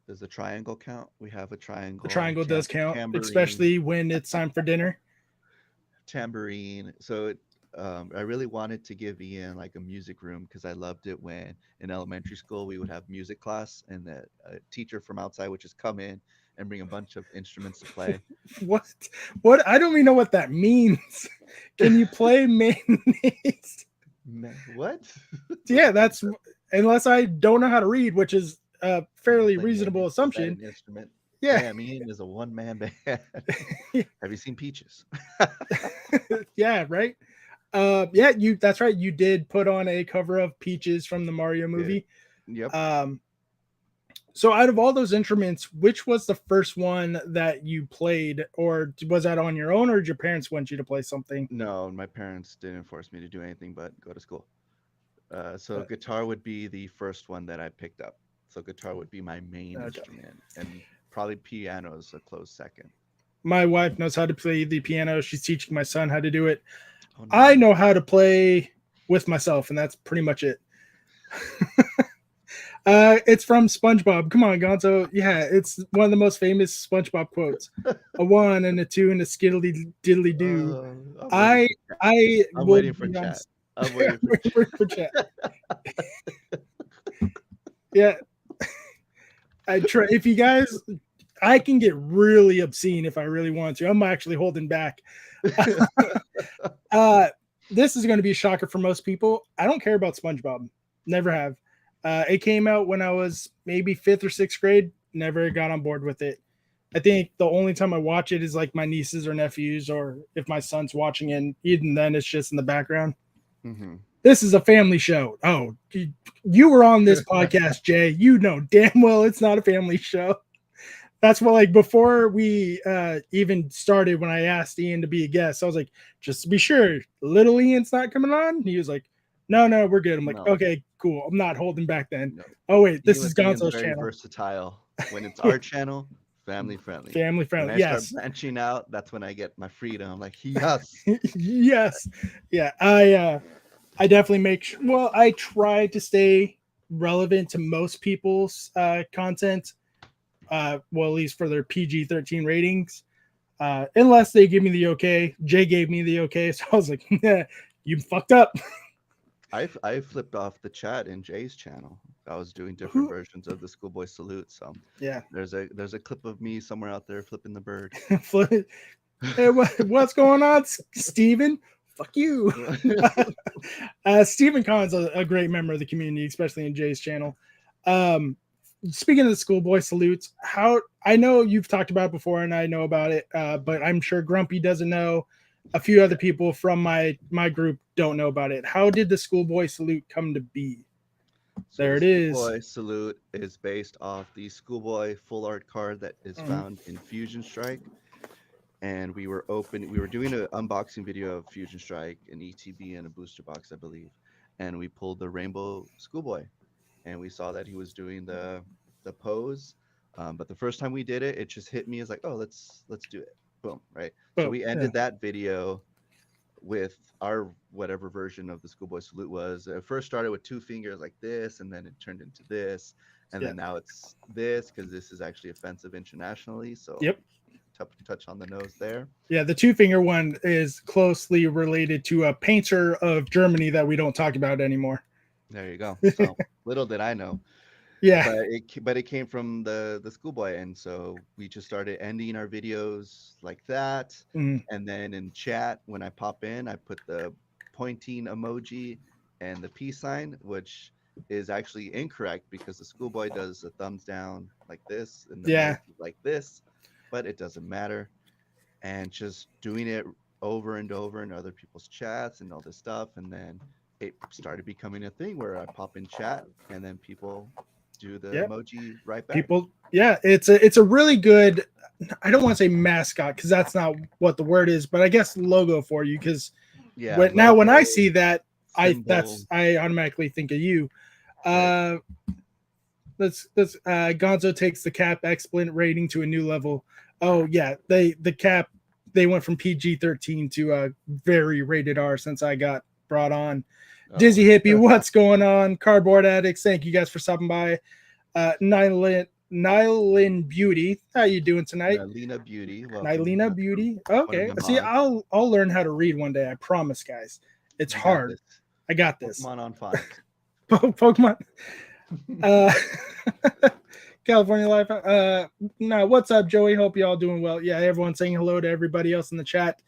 Does the triangle count? We have a triangle. The triangle does count, especially when it's time for dinner. Tambourine. So I really wanted to give Ian like a music room because I loved it when in elementary school we would have music class and the teacher from outside would just come in and bring a bunch of instruments to play. What? I don't even know what that means. Can you play mayonnaise? What? Yeah, that's unless I don't know how to read, which is a fairly reasonable assumption. Instrument. Yeah, I mean, is a one-man band. Have you seen Peaches? Yeah, right. Yeah, that's right. You did put on a cover of Peaches from the Mario movie. Yep. So out of all those instruments, which was the first one that you played, or was that on your own, or did your parents want you to play something? No, my parents didn't force me to do anything but go to school. So guitar would be the first one that I picked up. So guitar would be my main instrument, and probably piano is a close second. My wife knows how to play the piano. She's teaching my son how to do it. Oh, no. I know how to play with myself, and that's pretty much it. It's from SpongeBob. Come on, Gonzo. Yeah, it's one of the most famous SpongeBob quotes. A 1 and a 2 and a skiddly diddly do. I'm waiting for chat. I'm waiting for chat. Yeah. I try. If you guys, I can get really obscene if I really want to. I'm actually holding back. This is going to be a shocker for most people. I don't care about SpongeBob. Never have. It came out when I was maybe 5th or 6th grade. Never got on board with it. I think the only time I watch it is like my nieces or nephews, or if my son's watching it, and even then it's just in the background. Mm-hmm. This is a family show. Oh, you were on this podcast, Jay. You know damn well it's not a family show. That's why, like, before we even started, when I asked Ian to be a guest, I was like, just to be sure, little Ian's not coming on. And he was like, no, we're good. I'm like, okay, cool. I'm not holding back then. No. Oh, wait, this is Gonzo's channel. Very versatile. When it's our channel, family friendly. Family friendly, when I start branching out, that's when I get my freedom. I'm like, yes. Yes. Yeah, I definitely make sure. Well, I try to stay relevant to most people's content. Well, at least for their PG-13 ratings, unless they give me the okay. Jay gave me the okay, so I was like, yeah, you fucked up. I flipped off the chat in Jay's channel. I was doing different Who? versions of the schoolboy salute. So Yeah. there's a clip of me somewhere out there flipping the bird. Hey, what's going on, Steven? Fuck you. Stephen Kahn's a great member of the community, especially in Jay's channel. Um, Speaking of the schoolboy salutes, how I know you've talked about it before, and I know about it, but I'm sure Grumpy doesn't know. A few other people from my group don't know about it. How did the schoolboy salute come to be? So There the it is. schoolboy salute is based off the schoolboy full art card that is Mhm. found in Fusion Strike. And we were doing an unboxing video of Fusion Strike, an ETB, and a booster box, I believe. And we pulled the rainbow schoolboy, and we saw that he was doing the pose. But the first time we did it, it just hit me as like, oh, let's do it. Boom, right? So Boom. we Yeah. ended that video with our whatever version of the schoolboy salute was. It first started with two fingers like this, and then it turned into this, and Yeah. then now it's this because this is actually offensive internationally. So Yep. touch on the nose there. Yeah, the two finger one is closely related to a painter of Germany that we don't talk about anymore. There you go. So little did I know, Yeah. but it came from the schoolboy, and so we just started ending our videos like that. Mm, And then in chat, when I pop in, I put the pointing emoji and the peace sign, which is actually incorrect because the schoolboy does a thumbs down like this and the yeah. emoji like this, but it doesn't matter. And just doing it over and over in other people's chats and all this stuff, and then it started becoming a thing where I pop in chat and then people do the Yep. emoji right back. People. Yeah, it's a really good. I don't want to say mascot because that's not what the word is, but I guess logo for you because Yeah, when I logo, see that, symbol, I automatically think of you. right? Uh, let's Gonzo takes the cap explant rating to a new level. Oh yeah, the cap they went from PG-13 to very rated R since I got brought on. Oh, Dizzy Hippie, what's going on? Cardboard Addicts, thank you guys for stopping by. Nylin Beauty, how you doing tonight? Lena Beauty, welcome. Nylina That's Beauty. one of Okay, my see, mods. I'll learn how to read one day. I promise, guys. It's You got hard. this. I got this. Pokemon on phonics. Pokemon. Uh, California Life. No, what's up, Joey? Hope you all doing well. Yeah, everyone's saying hello to everybody else in the chat.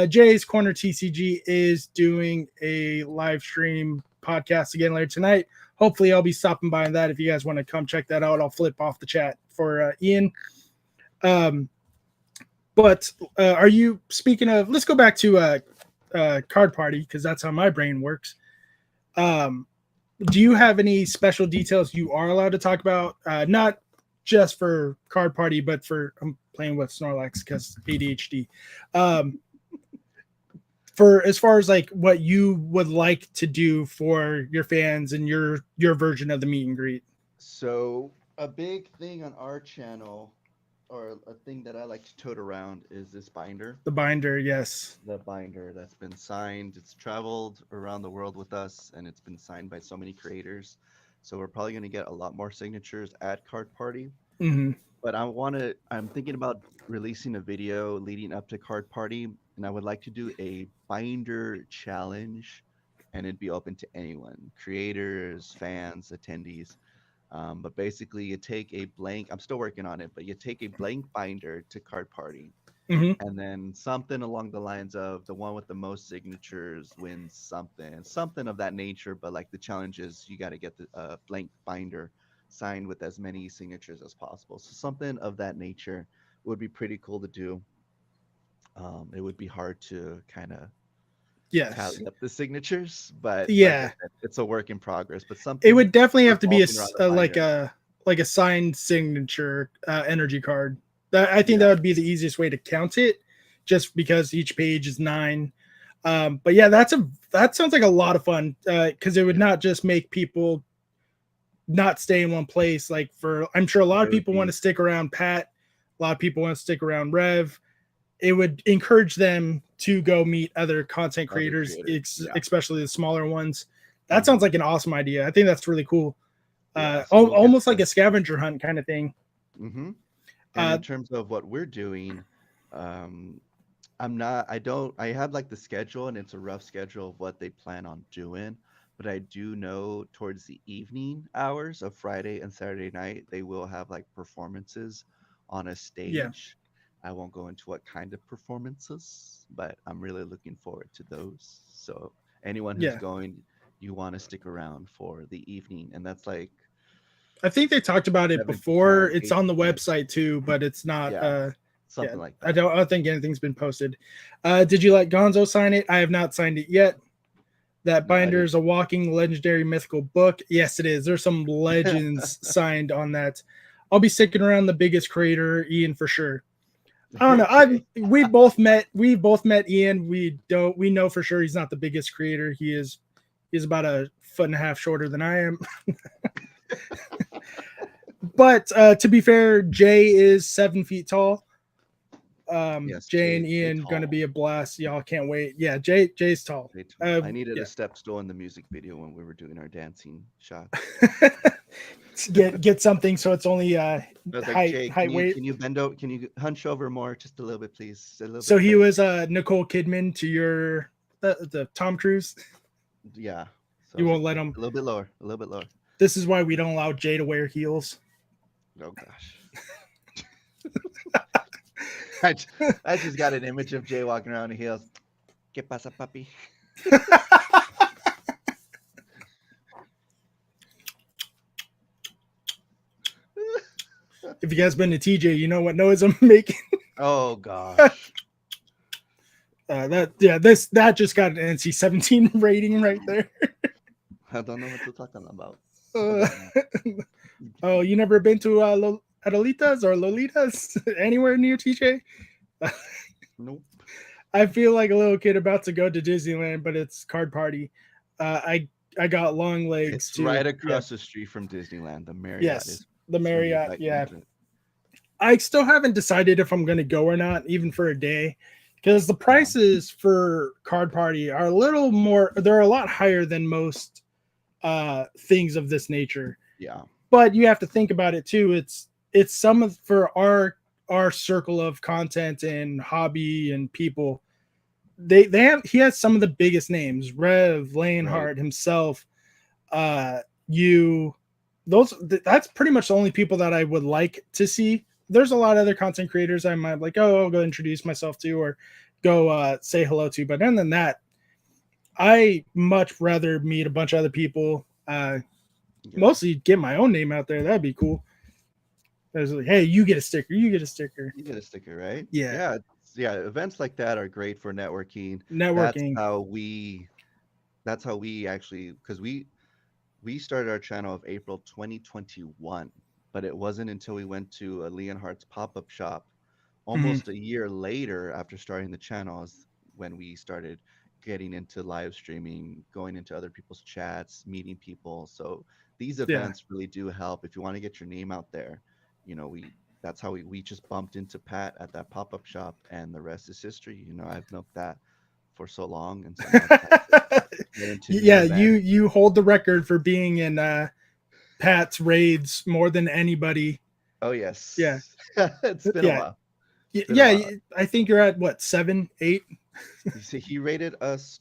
Jay's Corner TCG is doing a live stream podcast again later tonight. Hopefully, I'll be stopping by that. If you guys want to come check that out, I'll flip off the chat for Ian. But are you speaking of? Let's go back to Card Party because that's how my brain works. Do you have any special details you are allowed to talk about? Not just for Card Party, but for I'm playing with Snorlax because ADHD. For as far as like what you would like to do for your fans and your version of the meet and greet. So a big thing on our channel, or a thing that I like to tote around, is this binder. The binder, yes. The binder that's been signed. It's traveled around the world with us, and it's been signed by so many creators. So we're probably going to get a lot more signatures at Card Party. Mm-hmm. But I'm thinking about releasing a video leading up to Card Party, and I would like to do a binder challenge, and it'd be open to anyone, creators, fans, attendees. But basically, you take a blank. I'm still working on it, but you take a blank binder to Card Party, Mm-hmm. and then something along the lines of the one with the most signatures wins something of that nature. But like the challenge is, you got to get the blank binder signed with as many signatures as possible. So something of that nature would be pretty cool to do. It would be hard to kind of Yes. tally up the signatures, but like I Yeah. said, it's a work in progress. But It something would definitely have to be revolving around the binder. like a signed signature energy card. I think Yeah. that would be the easiest way to count it, just because each page is 9. But yeah, that sounds like a lot of fun because it would not just make people not stay in one place. Like I'm sure a lot of It would people want be to stick around Pat. A lot of people want to stick around Rev. It would encourage them to go meet other content other creators, creators. Yeah. especially the smaller ones. That sounds like an awesome idea. I think that's really cool. Yeah, so we'll get Almost like the a scavenger hunt kind of thing. hmm And Uh, in terms of what we're doing, um, I have like the schedule, and it's a rough schedule of what they plan on doing. but I do know towards the evening hours of Friday and Saturday night, they will have like performances on a Yeah, stage. I won't go into what kind of performances, but I'm really looking forward to those. So anyone who's yeah. going, you want to stick around for the evening, and that's like I think they talked about it 7 before. p.m., It's 8 on the p.m. website too, but it's not. Yeah, Yeah, something like I that. don't think anything's been posted. Did you let Gonzo sign it? I have not signed it yet. That No, I binder did. is a walking legendary mythical book. Yes, it is. There's some legends signed on that. I'll be sticking around the biggest creator, Ian, for sure. I don't know. Okay. We both met. We both met Ian. We know for sure he's not the biggest creator. He's about a foot and a half shorter than I am. But to be fair, Jay is 7 feet tall. Yes, Jay and Jay Ian gonna Tall. be a blast. Y'all can't wait. Yeah, Jay's tall. Jay Tall. I needed Yeah. a step stool in the music video when we were doing our dancing shots. Get something so it's only I was like, Jay, height weight. can you bend over? Can you hunch over more, just a little bit, please, a little So bit he closer? was Nicole Kidman to your the Tom Cruise. Yeah. So I You was won't like, let just him. a little bit lower, a little bit lower. This is why we don't allow Jay to wear heels. Oh gosh. I, j- I just got an image of Jay walking around in heels. ¿Qué pasa, papi? If you guys been to TJ, you know what noise I'm making. Oh gosh. That just got an NC-17 rating right there. I don't know what you're talking about. Uh, oh, you never been to Adelitas or Lolitas anywhere near TJ? Nope. I feel like a little kid about to go to Disneyland, but it's card party. I got long legs It's too. right Yeah. across the street from Disneyland. The Marriott Yes. The is going to Marriott. invite you Yeah. into it. I still haven't decided if I'm going to go or not, even for a day, because the Yeah. prices for card party are a little more. They're a lot higher than most things of this nature. Yeah. But you have to think about it too. It's some of for our circle of content and hobby and people. They have he has some of the biggest names. Rev, Right. Lanehart himself, you those that's pretty much the only people that I would like to see. There's a lot of other content creators I might like, oh, I'll go introduce myself to or go say hello to. But other than that, I much rather meet a bunch of other people. Yeah. Mostly get my own name out there. That'd be cool. I was like, hey, you get a sticker. You get a sticker. You get a sticker, right? Yeah. Yeah. Yeah. Events like that are great for networking. That's Networking. how we. That's how we actually, because we started our channel of April 2021, but it wasn't until we went to a Leonhardt's pop-up shop Mhm. almost a year later after starting the channels when we started getting into live streaming, going into other people's chats, meeting people. So these Yeah. events really do help if you want to get your name out there. We that's how we just bumped into Pat at that pop-up shop, and the rest is history. I've milked that for so long, and so now it's time to get into new Yeah, events. you hold the record for being in Pat's raids more than anybody. Oh Yeah. yes. It's been a Yeah. while. It's been a Yeah, while. I think you're at what, 7, 8? You see, he rated us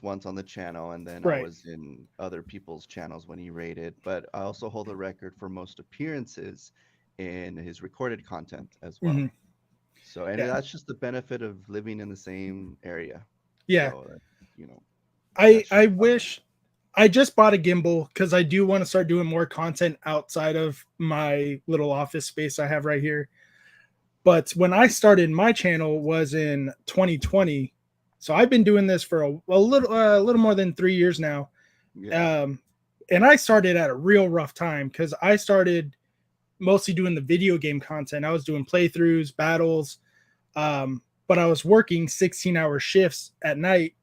once on the channel, and then I Right. was in other people's channels when he rated. But I also hold the record for most appearances in his recorded content as well. Hmm. So, and Yeah. that's just the benefit of living in the same area. Yeah. So, you know, I that's just I wish I just bought a gimbal because I do want to start doing more content outside of my little office space I have right here. But when I started my channel was in 2020, so I've been doing this for a little more than 3 years now. yeah. Um, and I started at a real rough time because I started mostly doing the video game content. I was doing playthroughs, battles, but I was working 16-hour shifts at night,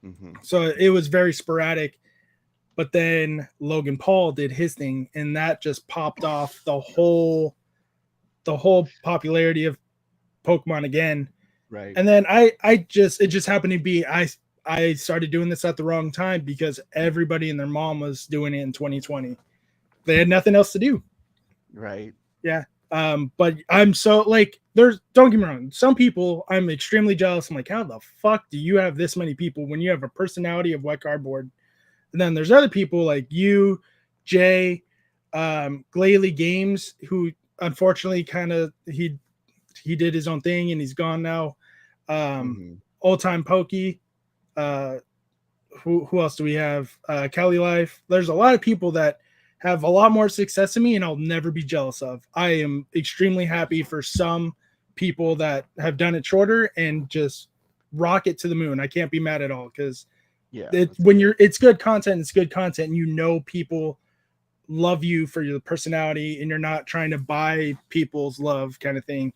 Hmm. so it was very sporadic. But then Logan Paul did his thing, and that just popped off the whole popularity of Pokemon again. Right. And then it just happened to be I started doing this at the wrong time because everybody and their mom was doing it in 2020. They had nothing else to do. Right. Yeah. But I'm so like there's don't get me wrong, some people I'm extremely jealous. I'm like, how the fuck do you have this many people when you have a personality of wet cardboard? And then there's other people like you, Jay, Glalie Games, who unfortunately kind of he did his own thing and he's gone now. Hmm. Old time Pokey. Uh, who else do we have? Cali Life. There's a lot of people that have a lot more success than me, and I'll never be jealous of. I am extremely happy for some people that have done it shorter and just rock it to the moon. I can't be mad at all because Yeah, that's when good. it's good content, it's good content, and you know people love you for your personality, and you're not trying to buy people's love kind of thing.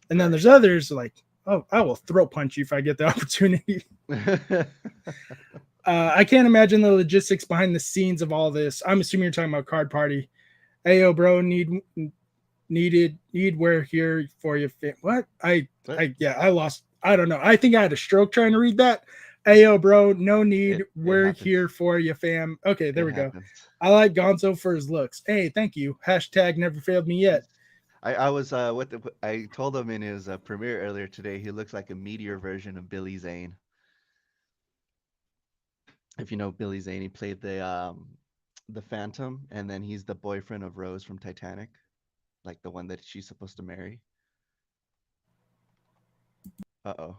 And then Right. there's others like, oh, I will throat punch you if I get the opportunity. I can't imagine the logistics behind the scenes of all this. I'm assuming you're talking about Card Party. Ayo, bro, need wear here for you. What? What? Yeah, I lost. I don't know. I think I had a stroke trying to read that. Ayo, bro, no need. It We're happens. here for you, fam. Okay, there It we go. happens. I like Gonzo for his looks. Hey, thank you. Hashtag never failed me yet. I was I told him in his premiere earlier today he looks like a meteor version of Billy Zane. If you know Billy Zane, he played the Phantom, and then he's the boyfriend of Rose from Titanic, like the one that she's supposed to marry. Uh-oh.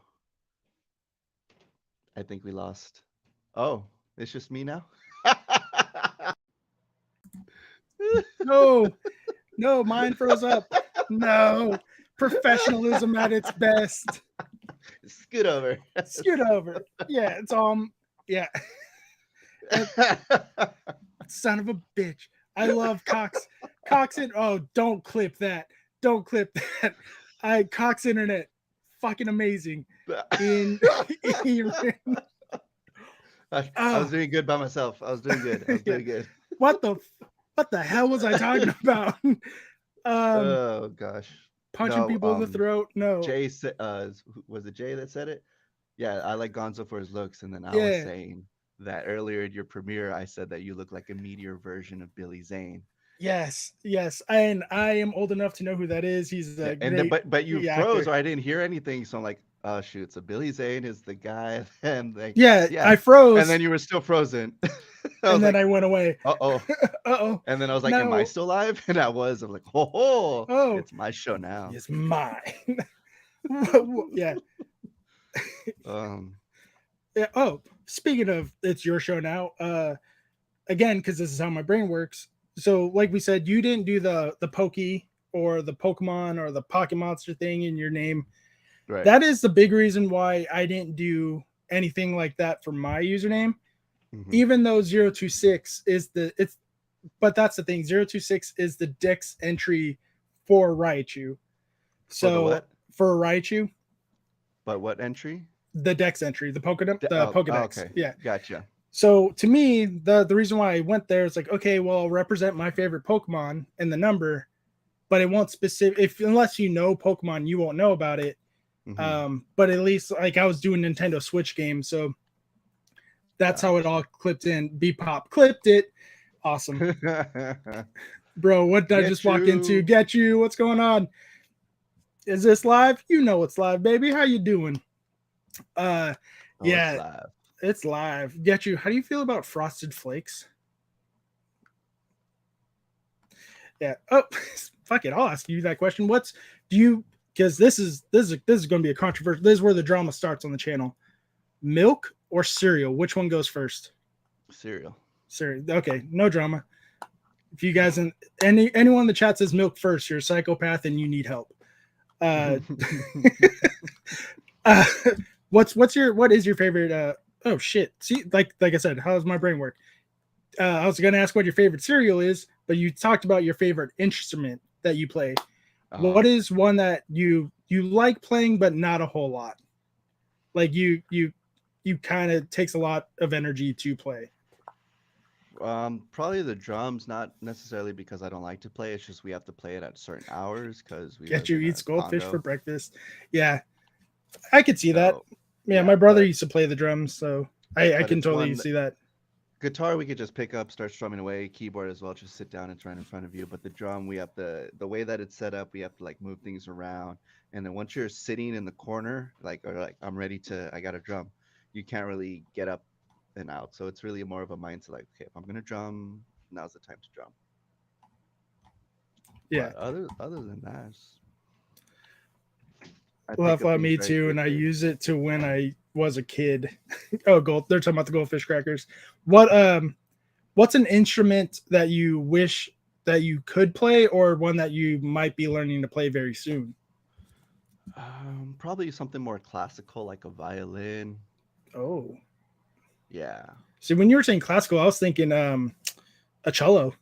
I think we lost. Oh, it's just me now? No, no, mine froze up. No, professionalism at its best. Scoot over. Scoot over. Yeah, it's yeah. Son of a bitch. I love Cox. Cox in oh, don't clip that. Don't clip that. Cox Internet. Fucking amazing. In, in I was oh doing good by myself. I was doing good. I was yeah. doing good. What the hell was I talking about? um Oh gosh. punching No, people in the throat. No. Jay said, was it Jay that said it? Yeah, I like Gonzo for his looks, and then I was Yeah. saying that earlier in your premiere, I said that you look like a meteor version of Billy Zane. Yes, yes. And I am old enough to know who that is. He's Yeah, a and then, great but you froze, actor. or I didn't hear anything, so I'm like, oh shoot, so Billy Zane is the guy, and like, Yeah, yeah, I and froze then you were still frozen. I and was then like, I went away. uh oh, Uh-oh. and then I was like, am I No. still live? And I was. I'm like, oh, Oh, it's my show now. it's mine. Yeah. Um, Yeah. Oh, speaking of it's your show now, again, because this is how my brain works. So, like we said, you didn't do the Pokey or the Pokemon or the Pocket Monster thing in your name. right. That is the big reason why I didn't do anything like that for my username. Hmm. Even though 026 is but that's the thing, 026 is the Dex entry for Raichu. For the So what? for Raichu, But what entry? the Dex entry, the Oh, Pokedex. okay, Yeah. gotcha. So to me, the reason why I went there is like, okay, well, I'll represent my favorite Pokemon and the number, but it won't specific if unless you know Pokemon, you won't know about it. Hmm. But at least like I was doing Nintendo Switch games, so that's how it all Gotcha. clipped in. B pop clipped it. Awesome. Bro, what did I just Get walk into? you. Get you. What's going on? Is this live? You know it's live, baby. How you doing? Uh Oh, it's yeah, live. it's live. Get you. How do you feel about Frosted Flakes? Yeah. Oh, fuck it. I'll ask you that question. What's do you because this is going to be a controversy. This is where the drama starts on the channel. Milk or cereal? Which one goes first? Cereal. Cereal. Okay, no drama. If you guys in anyone in the chat says milk first, you're a psychopath and you need help. Uh, uh what is your favorite? Oh shit. See, like I said, how does my brain work? I was going to ask what your favorite cereal is, but you talked about your favorite instrument that you play. Uh-huh. What is one that you like playing but not a whole lot? Like you kind of takes a lot of energy to play. Probably the drums, not necessarily because I don't like to play. It's just we have to play it at certain hours because we Get live you in eats a goldfish for condo. breakfast. Yeah, I could see that. So, Yeah, yeah, my brother but used to play the drums, so I can it's totally one see that. guitar we could just pick up, start strumming away. Keyboard as well, just sit down and try in front of you. But the drum, we have the way that it's set up, we have to like move things around. And then once you're sitting in the corner, like or like I'm ready to, I got a drum. You can't really get up and out. So it's really more of a mindset like, okay, if I'm gonna drum, now's the time to drum. Yeah. But other than that, I Well, pick up things me very too, and I quickly. use it to when I was a kid. Oh, gold! They're talking about the goldfish crackers. What's an instrument that you wish that you could play, or one that you might be learning to play very soon? Probably something more classical, like a violin. Oh, Yeah, see, when you were saying classical, I was thinking a cello.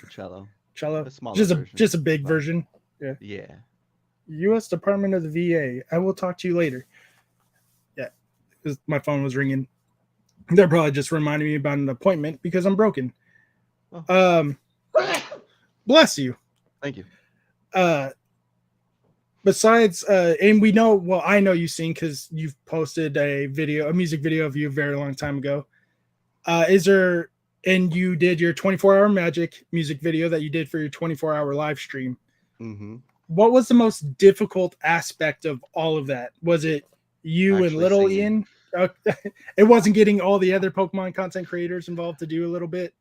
a cello, Cello, a smaller just a version. just a big Fine. version. Yeah. Yeah. U.S. Department of the VA. I will talk to you later. Yeah, because my phone was ringing. They're probably just reminding me about an appointment because I'm broken. Well, Um, bless you. thank you. Uh, besides, and we know, well, I know you've seen because you've posted a music video of you a very long time ago. Is there, and you did your 24-hour magic music video that you did for your 24-hour live stream. Mm-hmm. What was the most difficult aspect of all of that? Was it you and Actually, little singing. Ian? It wasn't getting all the other Pokemon content creators involved to do a little bit.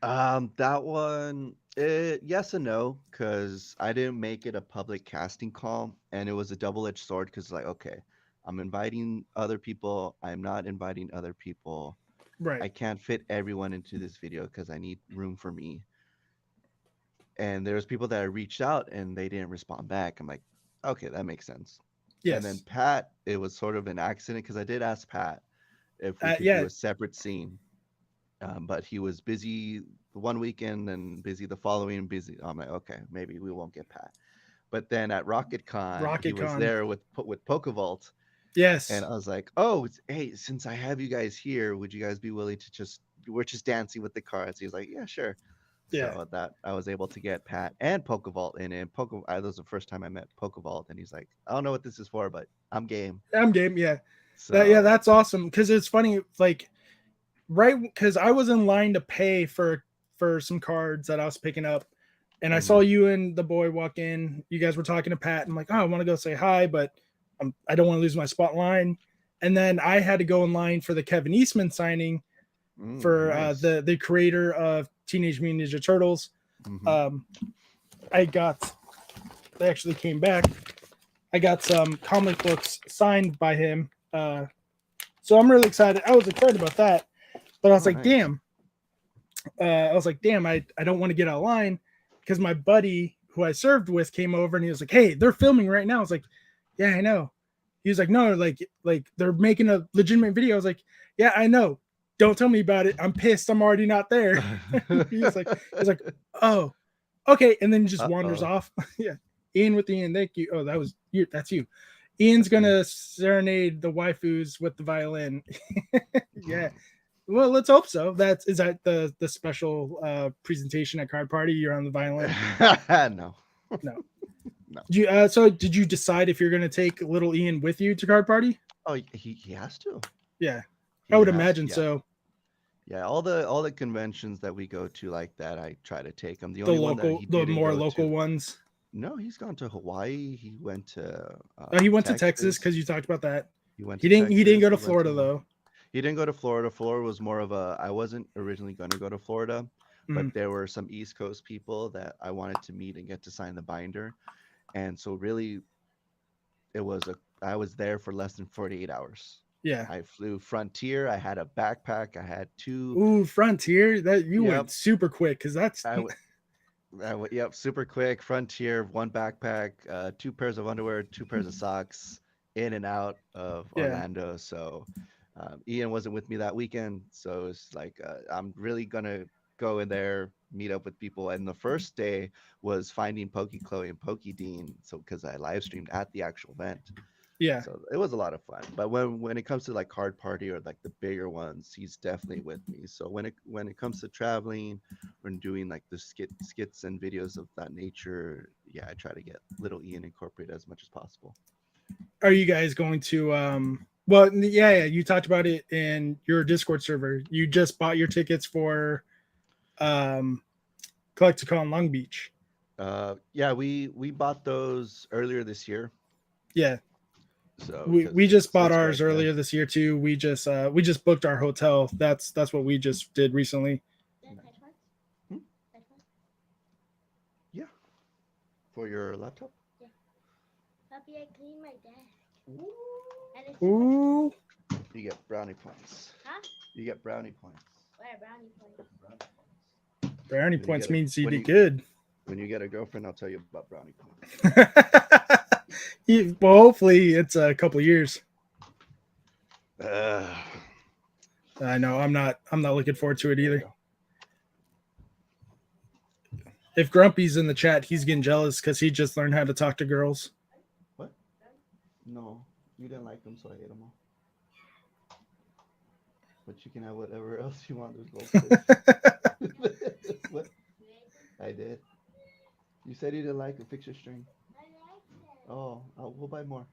That one, yes and no, because I didn't make it a public casting call, and it was a double-edged sword. Because like, okay, I'm inviting other people. I'm not inviting other people. Right. I can't fit everyone into this video because I need room for me. And there was people that I reached out and they didn't respond back. I'm like, okay, that makes sense. And then Yes. Pat, it was sort of an accident because I did ask Pat if we could do Yeah. a separate scene, but he was busy one weekend and busy the following and busy. I'm like, okay, maybe we won't get Pat. But then at RocketCon, he was RocketCon. there with Pokavault, and Yes. I was like, oh, hey, since I have you guys here, would you guys be willing to we're just dancing with the cards? He was like, yeah, sure. Yeah. So that I was able to get Pat and Pokavault in, and that was the first time I met Pokavault, and he's like, I don't know what this is for, but I'm game. I'm game. Yeah. So That's awesome because it's funny. Like right because I was in line to pay for some cards that I was picking up, and I saw mhm. you and the boy walk in. You guys were talking to Pat. I'm like, oh, I want to go say hi, but I don't want to lose my spot line. And then I had to go in line for the Kevin Eastman signing for Nice. the creator of Teenage Mutant Ninja Turtles. Hmm. Um, I got they actually came back. I got some comic books signed by him. So I'm really excited. I was excited about that, but I was Oh, like, nice. damn. I don't want to get out of line because my buddy who I served with came over and he was like, hey, they're filming right now. I was like, yeah, I know. He was like, no, like they're making a legitimate video. I was like, yeah, I know. Don't tell me about it. I'm pissed. I'm already not there. He's like, oh, okay. And then he just wanders Uh-oh. off. Yeah. Ian with the Ian. Thank you. Oh, that was you. That's you. Ian's That's me. gonna serenade the waifus with the violin. Yeah. Well, let's hope so. Is that the special presentation at Card Party? You're on the violin. No. No. No. So did you decide if you're going to take little Ian with you to Card Party? Oh, he has to. Yeah, I He would has to. imagine Yeah. so. Yeah, all the conventions that we go to like that, I try to take him. The only one that he The didn't more go local to, ones. no, he's gone to Hawaii. He went to Oh, he went to Texas Texas. because you talked about that. He went He to didn't. He didn't Texas. go to He went Florida to. though. He didn't go to Florida. Florida was more of a. I wasn't originally going to go to Florida, but Mm, there were some East Coast people that I wanted to meet and get to sign the binder, and so really, it was a. I was there for less than 48 hours. yeah. I flew Frontier. I had a backpack. I had two. Ooh, Frontier. That you Yep. went super quick because that's I yep, super quick. Frontier, one backpack, two pairs of underwear, two pairs of socks, in and out of yeah, Orlando. So Ian wasn't with me that weekend, so it's like I'm really gonna go in there, meet up with people. And the first day was finding Pokey Chloe and Pokey Dean, so because I live streamed at the actual event. yeah. So it was a lot of fun. But when it comes to like card party or like the bigger ones, he's definitely with me. So when it comes to traveling or doing like the skits and videos of that nature, yeah, I try to get little Ian incorporated as much as possible. Are you guys going to? Well, yeah. You talked about it in your Discord server. You just bought your tickets for um, Collecticon Long Beach. Yeah, we bought those earlier this year. Yeah. So We just bought it's ours right there. earlier this year too. We just booked our hotel. That's what we just did recently. Hmm? Yeah. For your laptop. Puppy, I clean my desk. And it's Ooh, You get brownie points. Huh? You get brownie points. Where brownie points? Brownie points. brownie When you points get a- means you when did you- good. When you get a girlfriend, I'll tell you about brownie points. Well, hopefully it's a couple years. Uh, I know I'm not looking forward to it there you either. go. If Grumpy's in the chat, he's getting jealous because he just learned how to talk to girls. What? No, you didn't like them, so I ate them all. But you can have whatever else you want. There's goldfish. What? I did. You said you didn't like a fix your string. Oh, we'll buy more.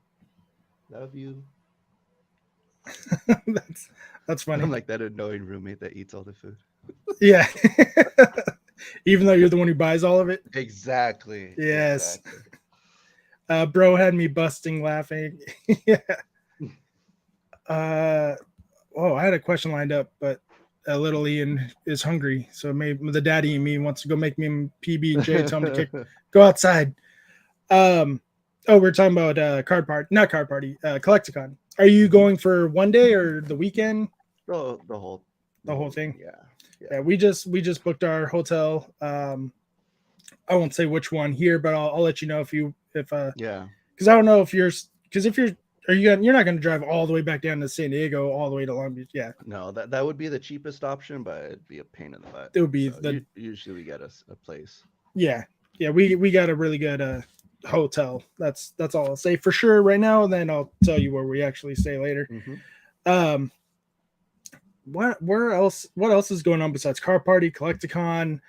Love you. that's funny. I'm like that annoying roommate that eats all the food. Yeah. Even though you're the one who buys all of it. Exactly. Yes. Exactly. Bro had me busting laughing. Yeah. Oh, I had a question lined up, but little Ian is hungry, so maybe the daddy in me wants to go make me PB and J. Tell him to go outside. Oh, we're talking about not card party, Collecticon. Are you going for one day or the weekend? the whole The whole thing. Yeah. Yeah, we just booked our hotel. I won't say which one here, but I'll let you know if Yeah. because I don't know if you're you're not going to drive all the way back down to San Diego all the way to Long Beach. Yeah, No, that would be the cheapest option, but it'd be a pain in the butt. it would be So usually we get a place. yeah. We got a really good hotel. That's all I'll say for sure right now. And then I'll tell you where we actually stay later. Mm-hmm. What else is going on besides Car Party, Collecticon?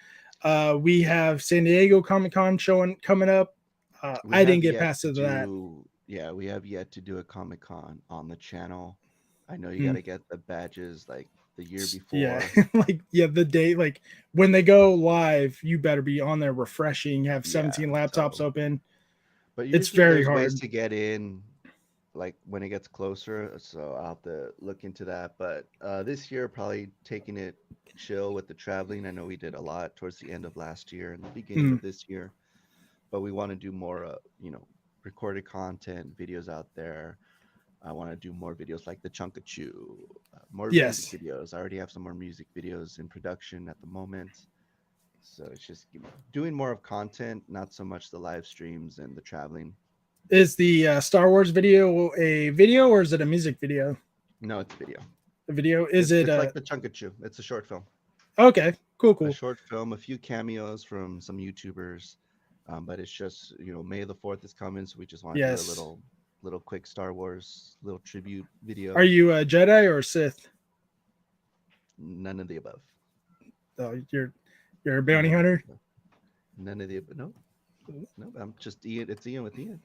We have San Diego Comic Con coming up. I didn't get past that. Yeah, we have yet to do a Comic Con on the channel. I know you got to get the badges like the year before. Yeah, the day, like when they go live, you better be on there refreshing. Have 17 laptops open. But It's very there's hard ways to get in, like when it gets closer. So I'll have to look into that. But this year, probably taking it chill with the traveling. I know we did a lot towards the end of last year and the beginning of this year, but we want to do more, recorded content, videos out there. I want to do more videos like the Chunk of Chew, more music videos. I already have some more music videos in production at the moment. So it's just doing more of content, not so much the live streams and the traveling. Is the Star Wars video a video or is it a music video? No, it's video. A video? It's like the Chunk of Chew. It's a short film. Okay, cool. A short film, a few cameos from some YouTubers. But it's just, May the 4th is coming, so we just want to do a little quick Star Wars little tribute video. Are you a Jedi or a Sith? None of the above. Oh, you're a bounty hunter? None of the above. No. No, I'm just Ian. It's Ian with Ian.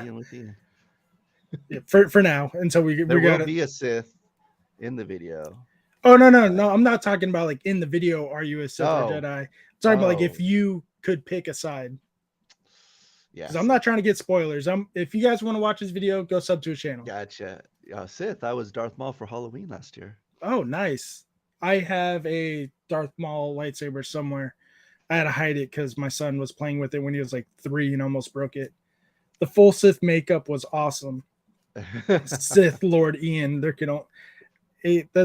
Ian with Ian. Yeah, for now, until we will be a Sith in the video. Oh no, I'm not talking about like in the video. Are you a Sith or Jedi? I'm talking about like if you could pick a side. Yeah, because I'm not trying to get spoilers. If you guys want to watch this video, go sub to his channel. Gotcha. Sith. I was Darth Maul for Halloween last year. Oh, nice. I have a Darth Maul lightsaber somewhere. I had to hide it because my son was playing with it when he was like 3 and almost broke it. The full Sith makeup was awesome. Sith Lord Ian. The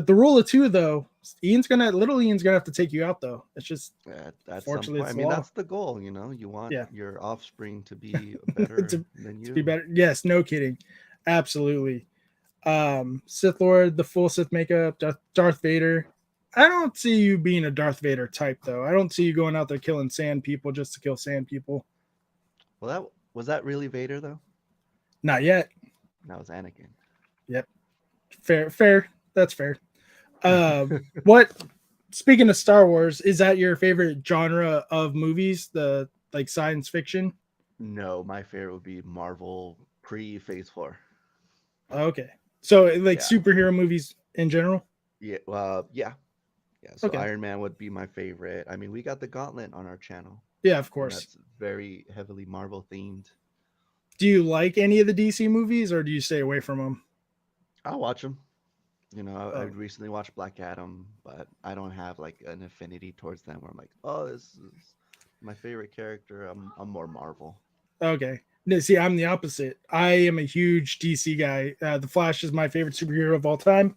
rule of 2 though. Little Ian's gonna have to take you out though. It's just fortunately I mean that's the goal, you want your offspring to be better than you. To be better. Yes, no kidding. Absolutely. Sith Lord, the full Sith makeup, Darth Vader. I don't see you being a Darth Vader type though. I don't see you going out there killing sand people just to kill sand people. Well, was that really Vader though? Not yet. That was Anakin. Yep. Fair. That's fair. Speaking of Star Wars, is that your favorite genre of movies? The like science fiction? No, my favorite would be Marvel pre-Phase 4. Okay. So superhero movies in general? Yeah. Yeah. So Iron Man would be my favorite. I mean, we got the Gauntlet on our channel. Yeah, of course. That's very heavily Marvel themed. Do you like any of the DC movies, or do you stay away from them? I'll watch them. You know, I Oh, recently watched Black Adam, but I don't have like an affinity towards them where I'm like, oh, this is my favorite character. I'm more Marvel. okay. No, see, I'm the opposite. I am a huge DC guy. The Flash is my favorite superhero of all time.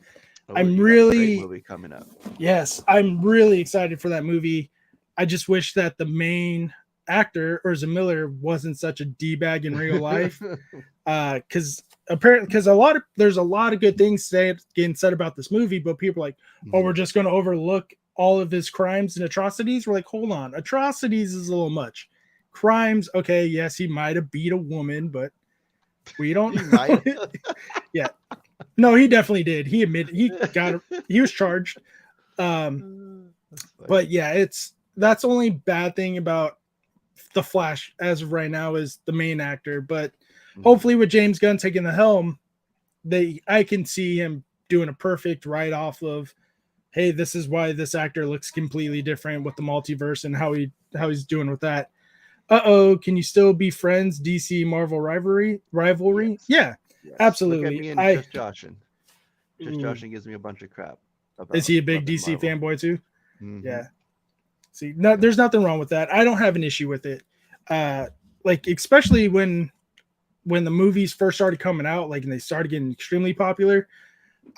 Oh, I'm you got a great really, movie coming up. yes, I'm really excited for that movie. I just wish that the main actor, Urza Miller, wasn't such a d bag in real life. Because apparently, because there's a lot of good things getting said about this movie, but people are like, oh, we're Mhm. just going to overlook all of his crimes and atrocities. We're like, hold on, atrocities is a little much. Crimes, okay, yes, he might have beat a woman, but we don't He might. yeah, no, he definitely did. He admitted he was charged. Um, That's but funny. yeah, that's the only bad thing about the Flash as of right now is the main actor. But Mhm. hopefully, with James Gunn taking the helm, I can see him doing a perfect write off of, hey, this is why this actor looks completely different with the multiverse and how he's doing with that. Can you still be friends? DC Marvel rivalry? Yes. Yeah, Yes. Look at absolutely. me and I Just Joshin. Just Ooh, Joshin gives me a bunch of crap is about he a big Love and DC Marvel. fanboy too? Hmm. Yeah. See, no, Yeah. there's nothing wrong with that. I don't have an issue with it. Uh, like especially when the movies first started coming out, like and they started getting extremely popular.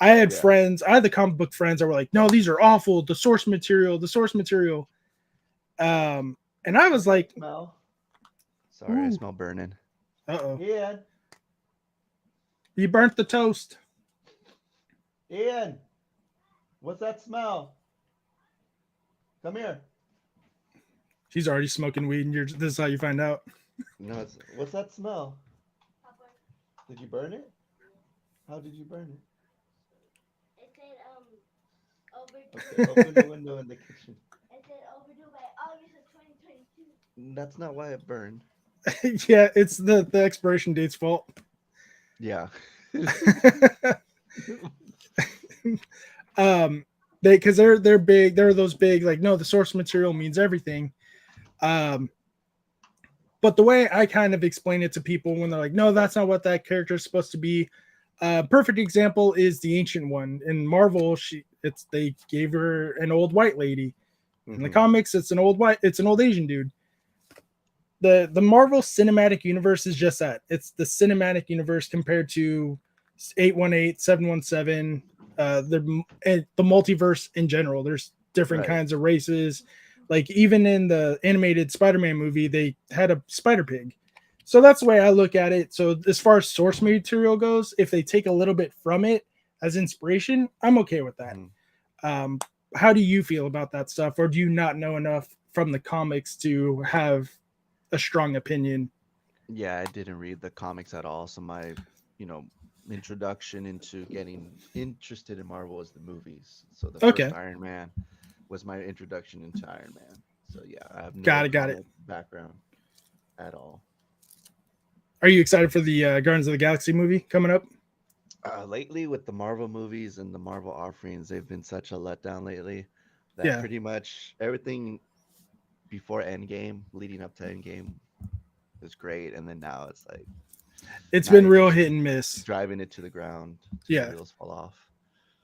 Yeah. I had the comic book friends that were like, "No, these are awful. The source material." And I was What's that like, smell? Sorry, I "Ooh, smell burning. oh, Ian, you burnt the toast." Ian, what's that smell? Come here. She's already smoking weed, and this is how you find out. No, it's What's that smell? Papa, Did you burn it? How did you burn it? it said overdue. Okay, open the window in the kitchen. It said overdue by August of 2022. that's not why it burned. Yeah, it's the expiration date's fault. Yeah. um, they're big. They're those big like no, the source material means everything. Um, but the way I kind of explain it to people when they're like, no, that's not what that character is supposed to be. Perfect example is the Ancient One in Marvel. They gave her an old white lady. In the Hmm. comics, it's an old Asian dude. The Marvel Cinematic Universe is just that. It's the cinematic universe compared to 818, 717, the multiverse in general. There's different Right. kinds of races. Like even in the animated Spider-Man movie, they had a spider pig. So that's the way I look at it. So as far as source material goes, if they take a little bit from it as inspiration, I'm okay with that. Mhm. Um, how do you feel about that stuff, or do you not know enough from the comics to have a strong opinion? Yeah, I didn't read the comics at all, so my, you know, introduction into getting interested in Marvel was the movies. So the first Okay, Iron Man was my introduction into Iron Man. So yeah, I have no got it. comic background at all. Are you excited for the Guardians of the Galaxy movie coming up? Lately, with the Marvel movies and the Marvel offerings, they've been such a letdown lately that Yeah, pretty much everything before Endgame, leading up to Endgame, was great, and then now it's like it's not been real even hit and miss. driving it to the ground till the Yeah, wheels fall off.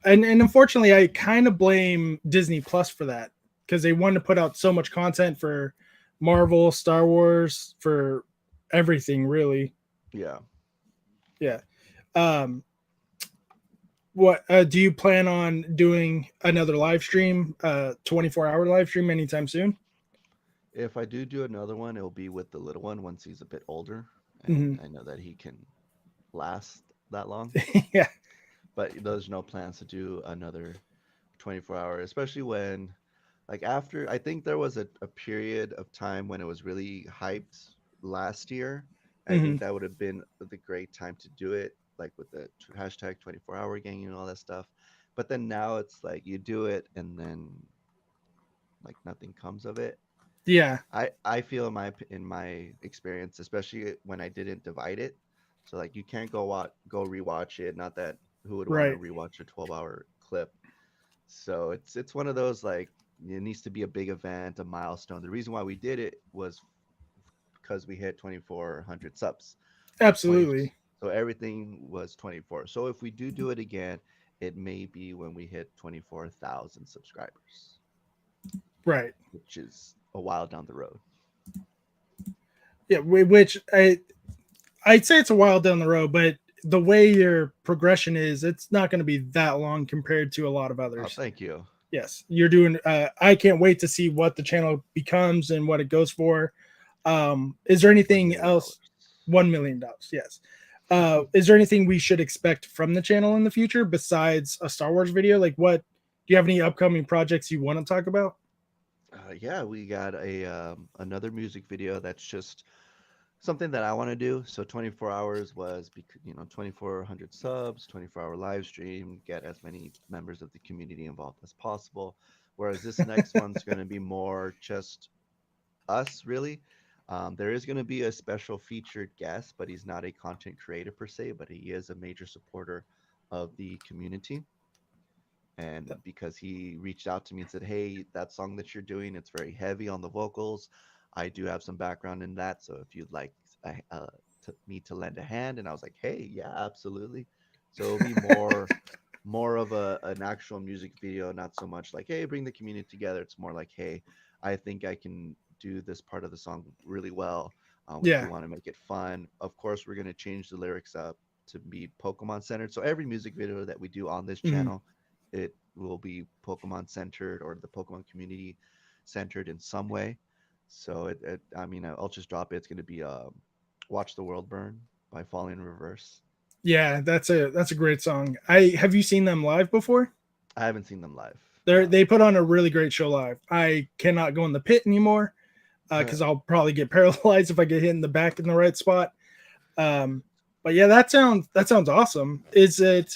and unfortunately, I kind of blame Disney Plus for that because they wanted to put out so much content for Marvel, Star Wars, for everything really. Yeah. Yeah. Um, what do you plan on doing another live stream, 24-hour live stream anytime soon? If I do another one, it'll be with the little one once he's a bit older, and Hmm. I know that he can last that long. Yeah. But there's no plans to do another 24 hour, especially when, like, after I think there was a period of time when it was really hyped last year. I Hmm. think that would have been the great time to do it, like with the hashtag 24-hour gang and all that stuff. But then now it's like you do it and then like nothing comes of it. Yeah. I feel in my experience, especially when I didn't divide it. So like you can't go rewatch it. Not that who would want to Right. rewatch a 12-hour clip. So it's one of those like it needs to be a big event, a milestone. The reason why we did it was because we hit 2,400 subs. Absolutely. So everything was 24. So if we do it again, it may be when we hit 24,000 subscribers, Right. which is a while down the road. Yeah, which I'd say it's a while down the road, but the way your progression is, it's not going to be that long compared to a lot of Oh, others. thank you. Yes, you're doing. I can't wait to see what the channel becomes and what it goes for. Is there $1 anything million. else? $1 million. Yes. Is there anything we should expect from the channel in the future besides a Star Wars video? Like, what do you have any upcoming projects you want to talk about? Yeah, we got another music video that's just something that I want to do. So 24 hours was 2,400 subs, 24-hour live stream, get as many members of the community involved as possible. Whereas this next one's going to be more just us, really. There is going to be a special featured guest, but he's not a content creator per se, but he is a major supporter of the community. And because he reached out to me and said, "Hey, that song that you're doing, it's very heavy on the vocals. I do have some background in that, so if you'd like me to lend a hand," and I was like, "Hey, yeah, absolutely." So it'll be more of an actual music video, not so much like, "Hey, bring the community together." It's more like, "Hey, I think I can do this part of the song really well. We Yeah. do want to make it fun. Of course, we're going to change the lyrics up to be Pokemon centered. So every music video that we do on this channel, it will be Pokemon centered or the Pokemon community centered in some way. So I mean, I'll just drop it. It's going to be "Watch the World Burn" by Falling in Reverse. Yeah, that's a great song. Have you seen them live before? I haven't seen them live. They put on a really great show live. I cannot go in the pit anymore because I'll probably get paralyzed if I get hit in the back in the right spot. But yeah, that sounds awesome. Is the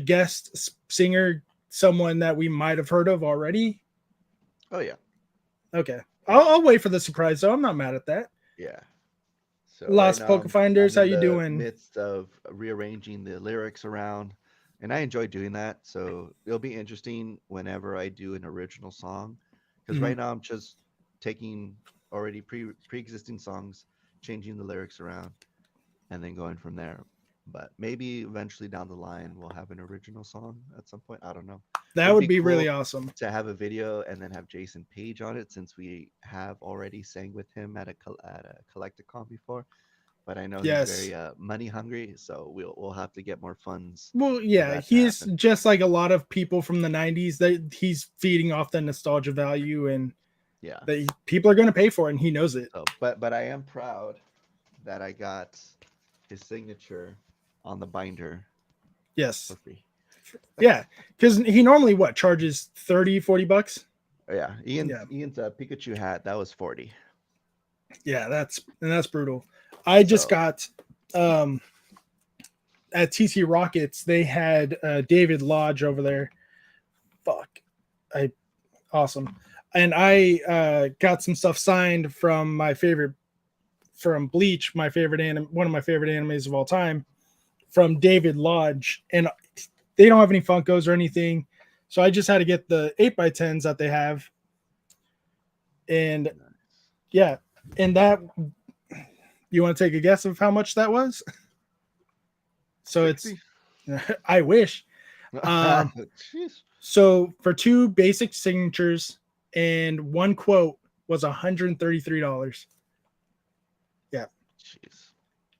guest singer someone that we might have heard of already? Oh yeah, Okay, I'll wait for the surprise though. I'm not mad at that. yeah. So right Lost now Poke Finders, I'm how in you the doing? midst of rearranging the lyrics around, and I enjoy doing that. So it'll be interesting whenever I do an original song, because Mhm. right now I'm just taking already pre-existing songs, changing the lyrics around, and then going from there. But maybe eventually down the line we'll have an original song at some point. I don't know. That It'd would be be really cool awesome. to have a video and then have Jason Page on it, since we have already sang with him at a Collecticon before. But I know he's Yes. very money hungry, so we'll have to get more funds Well, for yeah, that to he's happen. just like a lot of people from the '90s. That he's feeding off the nostalgia value, and Yeah. that people are going to pay for it, and he knows it. So, but I am proud that I got his signature on the binder Yes. for free. Yeah, because he normally charges $30-$40. Oh, yeah, Ian's Yeah. Pikachu hat, that was 40. Yeah, that's brutal. I just So got at TC Rockets. They had David Lodge over there. Fuck, awesome. And I got some stuff signed from from Bleach, one of my favorite animes of all time, from David Lodge. And they don't have any Funkos or anything, so I just had to get the 8x10s that they have. And nice. yeah, and that, you want to take a guess of how much that was? So 60? I wish. Jeez. So for 2 basic signatures and 1 quote was $133. Yeah. Jeez.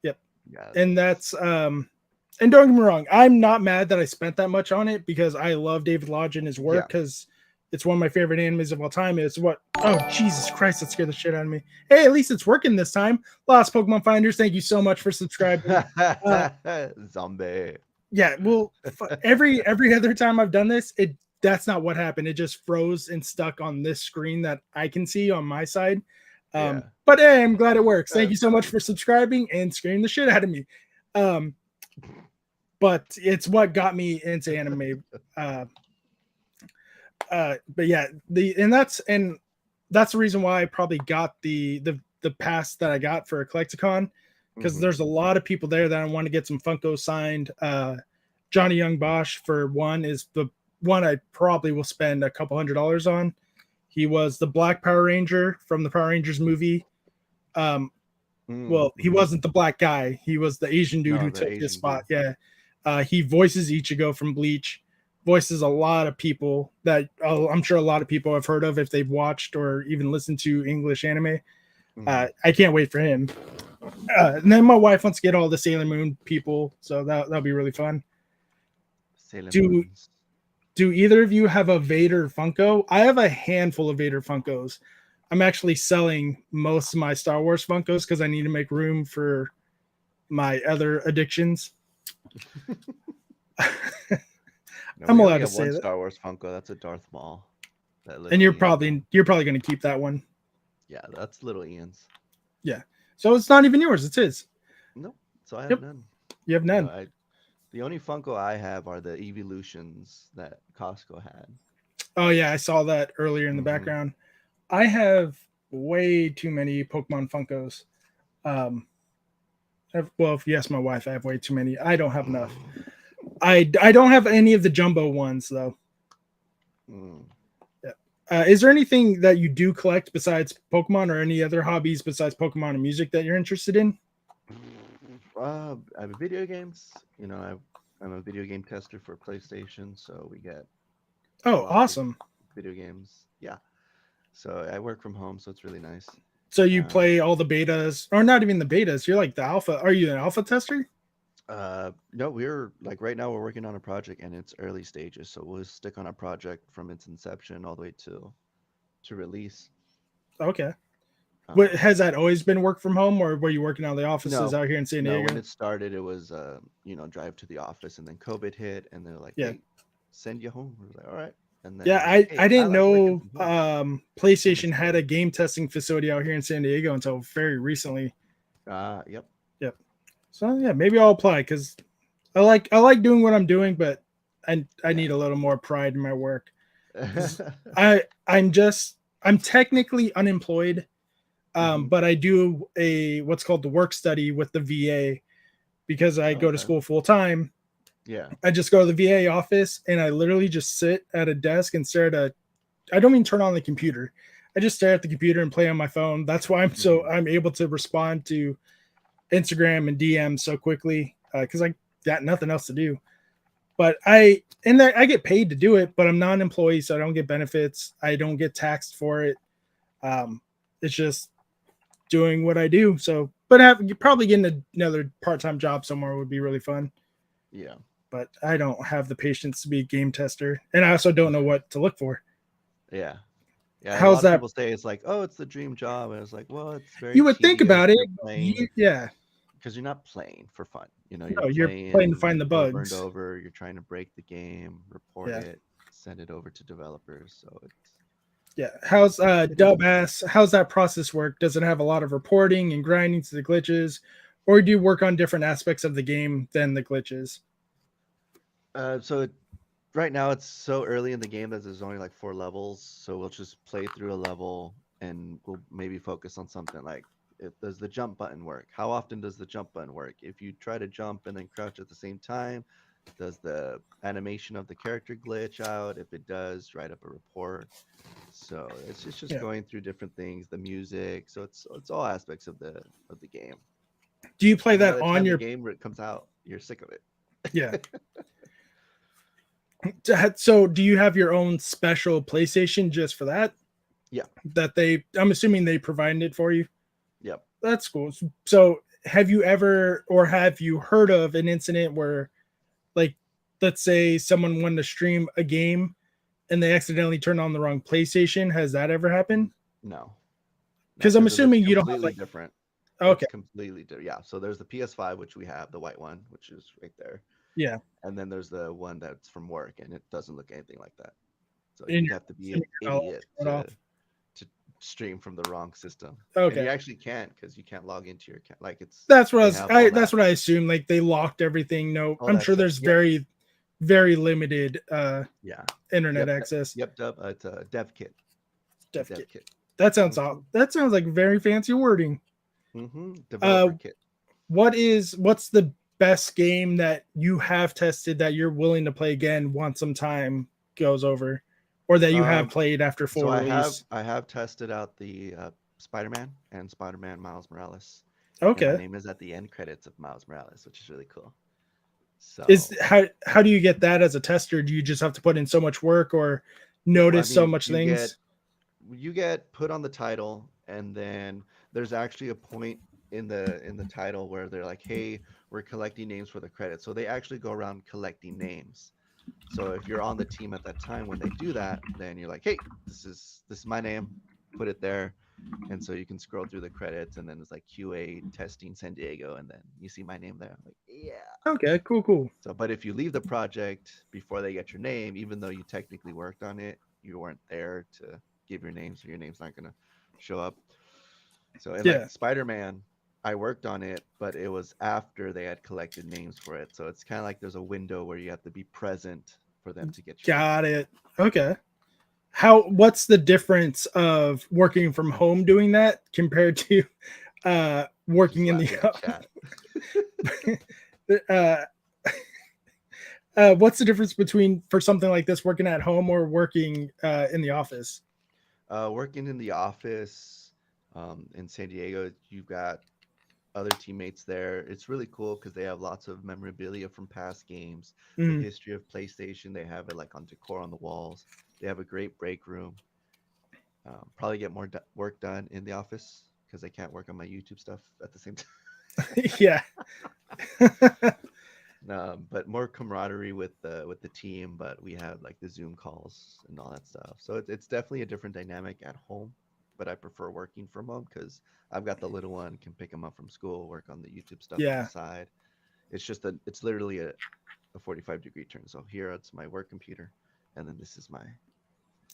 Yep. Yeah. And that's and don't get me wrong, I'm not mad that I spent that much on it, because I love David Lodge and his work, because it's one of my favorite animes of all time. It's oh Jesus Christ, that scared the shit out of me. Hey, at least it's working this time. Lost Pokemon Finders, thank you so much for subscribing. Zombie. Yeah, well, every other time I've done this, that's not what happened. It just froze and stuck on this screen that I can see on my side. But hey, I'm glad it works. Thank you so much for subscribing and scaring the shit out of me. But it's what got me into anime. But yeah, that's the reason why I probably got the pass that I got for a Collecticon, because there's a lot of people there that I want to get some Funko signed. Johnny Young Bosch, for one, is the one I probably will spend a couple $100s on. He was the Black Power Ranger from the Power Rangers movie. Well, he Mhm. wasn't the black guy. He was the Asian dude No, who the took his Asian spot. dude. Yeah. He voices Ichigo from Bleach. Voices a lot of people that I'm sure a lot of people have heard of if they've watched or even listened to English anime. Mhm. I can't wait for him. And then my wife wants to get all the Sailor Moon people, so that'll be really fun. Sailor Do Moons. do either of you have a Vader Funko? I have a handful of Vader Funkos. I'm actually selling most of my Star Wars Funkos because I need to make room for my other addictions. No, I'm we allowed only to have say one that. Star Wars Funko. That's a Darth Maul. That And little Ian. you're probably going to keep that one. Yeah, that's little Ian's. Yeah. So it's not even yours, it's his. Nope. So I have Yep. none. You have No, none. the only Funko I have are the Evolutions that Costco had. Oh yeah, I saw that earlier in the Hmm. background. I have way too many Pokemon Funkos. Um, well, if you ask my wife, I have way too many. I don't have enough. I don't have any of the jumbo ones though. Mm. Yeah. Is there anything that you do collect besides Pokemon, or any other hobbies besides Pokemon and music that you're interested in? I have video games. I'm a video game tester for PlayStation, so we get Oh, lots of awesome! video games. Yeah. So I work from home, so it's really nice. So you Um, play all the betas, or not even the betas? You're like the alpha. Are you an alpha tester? no, we're like right now we're working on a project and it's early stages, so we'll stick on a project from its inception all the way to release. Okay. What, Um, has that always been work from home, or were you working out of the offices no, out here in San no, when Diego? it started, it was drive to the office, and then COVID hit, and they're like, Yeah. hey, send you home. We was like, all right, and then Yeah, we're like, hey, I I didn't like working know from home, and PlayStation it's had a great. game testing facility out here in San Diego until very recently. Yep. Yep. So yeah, maybe I'll apply because I like doing what I'm doing, but I Yeah. need a little more pride in my work. 'Cause I'm technically unemployed, Hmm. but I do a what's called the work study with the VA because I Oh, go to okay. school full time. Yeah. I just go to the VA office and I literally just sit at a desk and stare at a. I don't even turn on the computer. I just stare at the computer and play on my phone. That's why Hmm. I'm able to respond to Instagram and DM so quickly because I got nothing else to do. But I get paid to do it, but I'm not an employee, so I don't get benefits. I don't get taxed for it. Um, it's just doing what I do. So, but probably getting another part-time job somewhere would be really fun. Yeah. But I don't have the patience to be a game tester, and I also don't know what to look for. Yeah. Yeah. A How's lot of that? people say it's like, oh, it's the dream job, and it's like, well, it's very You would think tedious. about it. You're playing Yeah, because you're not playing for fun. You're no, you're playing to playing find the over and bugs. over. You're trying to break the game, report Yeah, it, send it over to developers. So yeah. How's it is Dub what it is. ass? How's that process work? Does it have a lot of reporting and grinding to the glitches, or do you work on different aspects of the game than the glitches? So right now it's so early in the game that there's only like 4 levels. So we'll just play through a level and we'll maybe focus on something like, does the jump button work? How often does the jump button work? If you try to jump and then crouch at the same time, does the animation of the character glitch out? If it does, write up a report. So it's just Yeah. going through different things, the music. So it's all aspects of the game. Do you play And by that the on time the your? game comes out, you're sick of it. Yeah. So do you have your own special PlayStation just for that? Yeah. That I'm assuming they provided it for you. Yep. That's cool. So have you ever, or have you heard of an incident where, like, let's say someone wanted to stream a game and they accidentally turned on the wrong PlayStation? Has that ever happened? No. No, Because I'm because it's assuming you don't have completely like. different. Okay. It's completely different. Yeah. So there's the PS5, which we have, the white one, which is right there. Yeah. And then there's the one that's from work, and it doesn't look anything like that. So And you'd have to be an assuming you're not allowed idiot to turn it off. to stream from the wrong system. And Okay. you actually can't because you can't log into your account. Like That's what they have that's what I assume. Like they locked everything. No, all I'm that sure stuff. there's Yep. very limited Yeah. internet Yep. access. Yep. It's a dev kit. Dev Dev kit. kit. That sounds Mm-hmm. that sounds like very fancy wording. Mm-hmm. Developer kit. What's the best game that you have tested that you're willing to play again once some time goes over, or that you have Um, played after so full release? I have tested out the Spider-Man and Spider-Man Miles Morales. And my Okay. name is at the end credits of Miles Morales, which is really cool. So Is how do you get that as a tester? Do you just have to put in so much work or well, I notice so mean, much things? you get put on the title, and then there's actually a point in the title where they're like, hey, we're collecting names for the credits. So they actually go around collecting names. So if you're on the team at that time when they do that, then you're like, hey, this is my name, put it there. And so you can scroll through the credits, and then it's like QA testing San Diego, and then you see my name there. I'm like, yeah. Okay, cool. So, but if you leave the project before they get your name, even though you technically worked on it, you weren't there to give your name, so your name's not gonna show up. So, and Yeah, like Spider-Man, I worked on it, but it was after they had collected names for it. So it's kind of like there's a window where you have to be present for them to get your name. got it. Okay. What's the difference of working from home doing that compared to Just working in laughing at the chat. what's the difference between for something like this working at home or working in the office? Working in the office in San Diego, you've got other teammates there. It's really cool because they have lots of memorabilia from past games, the Mm, history of PlayStation. They have it like on decor on the walls. They have a great break room. Probably get more work done in the office because I can't work on my YouTube stuff at the same time. yeah. But more camaraderie with the team. But we have like the Zoom calls and all that stuff. So it's definitely a different dynamic at home. But I prefer working from home because I've got the little one, can pick him up from school, work on the YouTube stuff on the Yeah. side. It's literally a 45-degree turn. So here it's my work computer, and then this is my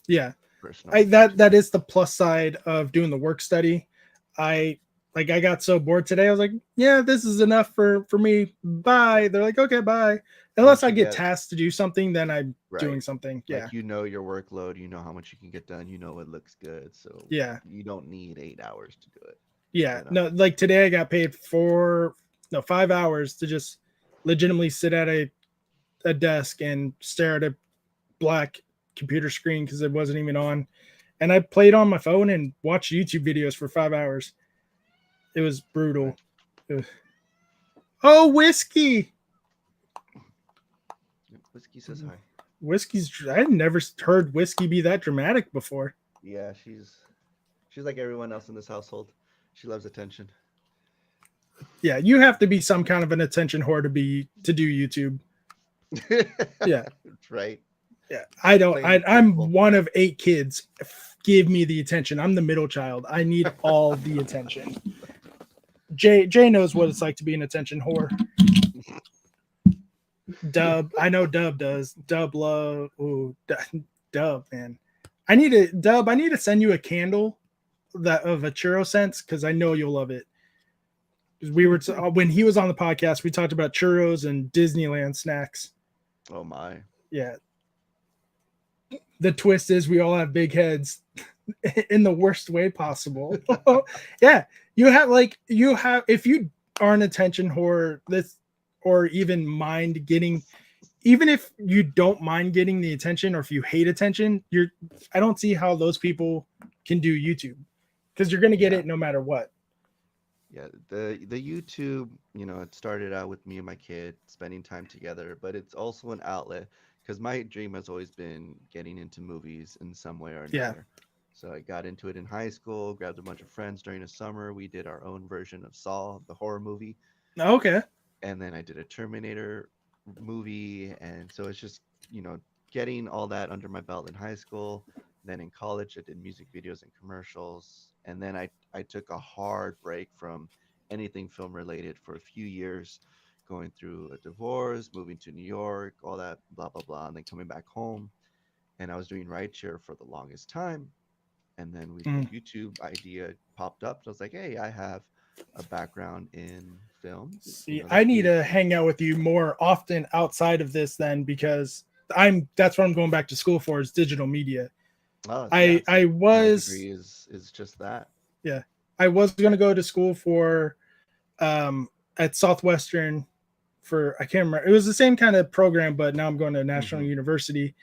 Yeah. personal That is the plus side of doing the work study. I got so bored today. I was like, yeah, this is enough for me. Bye. They're like, okay, bye. Unless once I you get get tasked to do something, then I'm doing right. something. Yeah. Like you know your workload, you know how much you can get done, you know what looks good. So Yeah. you don't need 8 hours to do it, Yeah. you know? No, like today I got paid 5 hours to just legitimately sit at a desk and stare at a black computer screen because it wasn't even on. And I played on my phone and watched YouTube videos for 5 hours. It was brutal. Right. It was- Oh, whiskey. Yep, Whiskey says hi. Whiskey's. I had never heard whiskey be that dramatic before. Yeah, she's like everyone else in this household. She loves attention. Yeah, you have to be some kind of an attention whore to do YouTube. Yeah, Right. yeah. I don't. Plain and I'm simple. one of 8 kids. Give me the attention. I'm the middle child. I need all the attention. Jay knows what it's like to be an attention whore. Dub, I know Dub does. Dub love. Ooh, Dub, man. I need to send you a candle that of a churro scent because I know you'll love it. We were when he was on the podcast, we talked about churros and Disneyland snacks. Oh my. Yeah. The twist is we all have big heads in the worst way possible. Yeah. You have if you are an attention whore, this or even mind getting even if you don't mind getting the attention or if you hate attention, I don't see how those people can do YouTube because you're gonna get Yeah. it no matter what. Yeah, the YouTube, it started out with me and my kid spending time together, but it's also an outlet because my dream has always been getting into movies in some way or Yeah. another. So I got into it in high school, grabbed a bunch of friends during the summer. We did our own version of Saw, the horror movie, Okay. and then I did a Terminator movie, and so it's just, getting all that under my belt in high school. Then in college, I did music videos and commercials, and then I took a hard break from anything film related for a few years, going through a divorce, moving to New York, all that blah blah blah, and then coming back home, and I was doing rideshare for the longest time, and then the Mm. YouTube idea popped up. So I was like, hey, I have a background in film. See, I Let's need do to hang out with you more often outside of this then because that's what I'm going back to school for is digital media. Oh, yeah. I See, my was degree is just that. yeah, I was going to go to school for at Southwestern for I can't remember. It was the same kind of program but now I'm going to a national Hmm. university.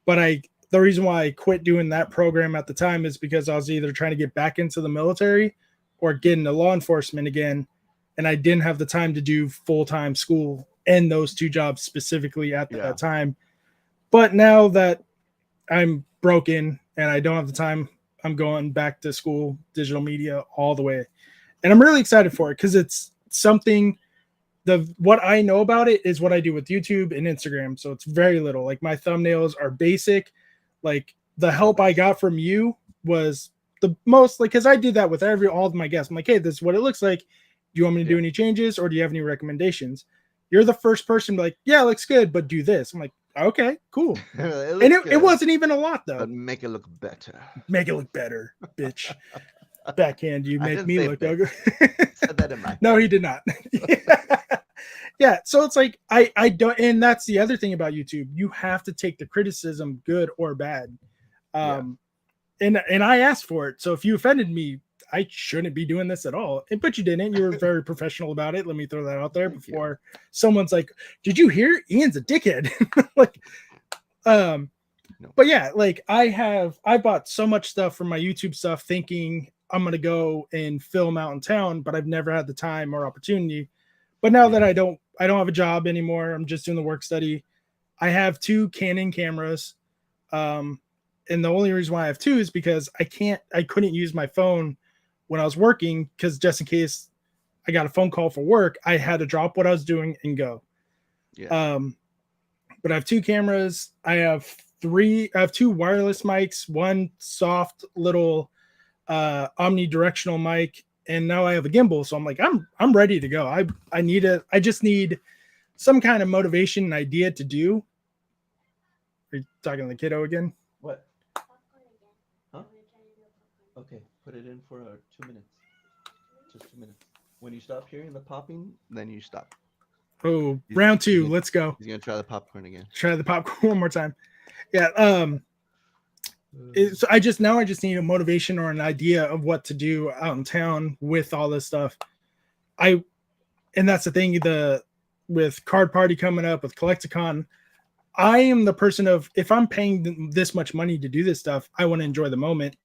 But the reason why I quit doing that program at the time is because I was either trying to get back into the military or get into law enforcement again. and I didn't have the time to do full-time school and those two jobs specifically at Yeah. that time. But now that I'm broken and I don't have the time, I'm going back to school, digital media all the way. And I'm really excited for it because it's something, what I know about it is what I do with YouTube and Instagram. So it's very little. Like my thumbnails are basic. Like the help I got from you was the most, like, because I do that with all of my guests. I'm like, hey, this is what it looks like. Do you want me to do any changes or do you have any recommendations? You're the first person to be like, yeah, it looks good, but do this. I'm like, okay, cool. It wasn't even a lot though. But make it look better. Make it look better, bitch. Backhand, you make me look ugly. Said that in my No, he did not. Yeah, so it's like I don't, and that's the other thing about YouTube. You have to take the criticism, good or bad. And I asked for it. So if you offended me, I shouldn't be doing this at all. But you didn't. You were very professional about it. Let me throw that out there before someone's like, "Did you hear? Ian's a dickhead." Like, No. But yeah, like I bought so much stuff from my YouTube stuff, thinking I'm gonna go and film out in town, but I've never had the time or opportunity. But now that I don't have a job anymore, I'm just doing the work study. I have 2 Canon cameras. And the only reason why I have 2 is because I couldn't use my phone when I was working, because just in case I got a phone call for work, I had to drop what I was doing and go. Yeah. But I have 2 cameras. I have 2 wireless mics, 1 soft little omnidirectional mic, and now I have a gimbal. So I'm like, I'm ready to go. I just need some kind of motivation and idea to do. Are you talking to the kiddo again? What? Popcorn again. Huh? I'm gonna try to do popcorn. Okay, put it in for 2 minutes. Just 2 minutes. When you stop hearing the popping, then you stop. Oh, round 2. Let's go. He's gonna try the popcorn again. Try the popcorn one more time. Yeah. So I just need a motivation or an idea of what to do out in town with all this stuff. And that's the thing, with Card Party coming up, with Collecticon, I am the person of, if I'm paying this much money to do this stuff, I want to enjoy the moment.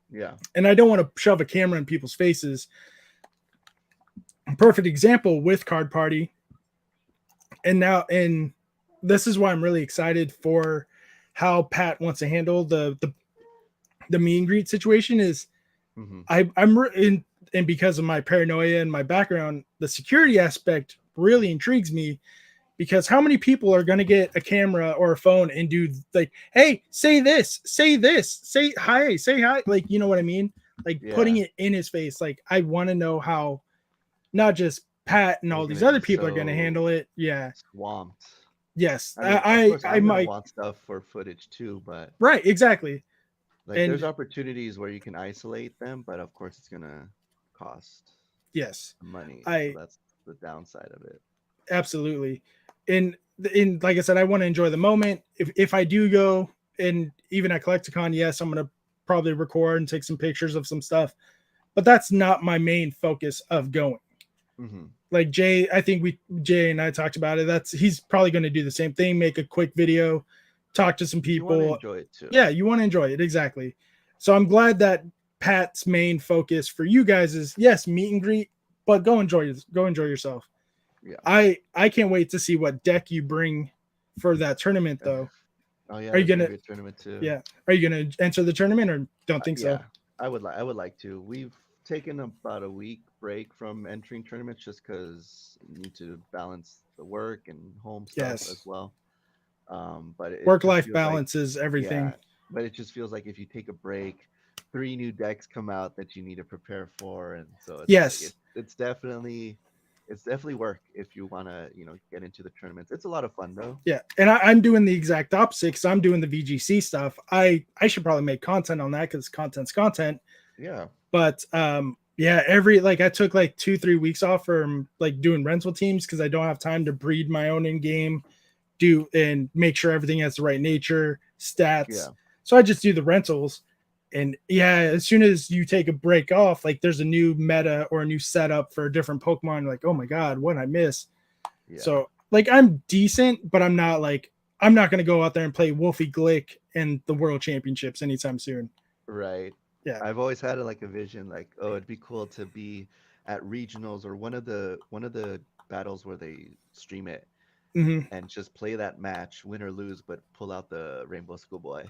Yeah. And I don't want to shove a camera in people's faces. A perfect example with Card Party. And this is why I'm really excited for how Pat wants to handle the meet and greet situation is and because of my paranoia and my background, the security aspect really intrigues me, because how many people are going to get a camera or a phone and do like, hey, say this, say hi, like, you know what I mean? Like putting it in his face. Like, I want to know how not just Pat and all these other people are going to handle it. Yeah. Swamped. Yes. I might want stuff for footage too, but right, exactly. like there's opportunities where you can isolate them, but of course it's gonna cost money. So that's the downside of it. Absolutely. And like I said, I want to enjoy the moment. If I do go, and even at Collecticon, yes, I'm gonna probably record and take some pictures of some stuff, but that's not my main focus of going. Like Jay, I think Jay and I talked about it. He's probably going to do the same thing, make a quick video, talk to some people. You want to enjoy it too. Yeah, you want to enjoy it. Exactly. So I'm glad that Pat's main focus for you guys is, yes, meet and greet, but go enjoy yourself. Yeah. I can't wait to see what deck you bring for that tournament though. Oh yeah. Are you gonna be a tournament too? Yeah. Are you gonna enter the tournament or don't think so? I would like to. We've taken about a week break from entering tournaments just because you need to balance the work and home stuff as well. But work-life balance is everything. Yeah, but it just feels like if you take a break, 3 new decks come out that you need to prepare for, and so it's definitely work if you want to get into the tournaments. It's a lot of fun though. Yeah, and I'm doing the exact opposite because I'm doing the VGC stuff. I should probably make content on that because content's content. Yeah. But I took like 2-3 weeks off from like doing rental teams because I don't have time to breed my own in game, and make sure everything has the right nature, stats. Yeah. So I just do the rentals. And as soon as you take a break off, like there's a new meta or a new setup for a different Pokemon, like, oh my God, what did I miss? Yeah. So like I'm decent, but I'm not going to go out there and play Wolfie Glick in the World Championships anytime soon. Right. Yeah. I've always had a vision like, oh, it'd be cool to be at regionals or one of the battles where they stream it Hmm. and just play that match, win or lose, but pull out the Rainbow Schoolboy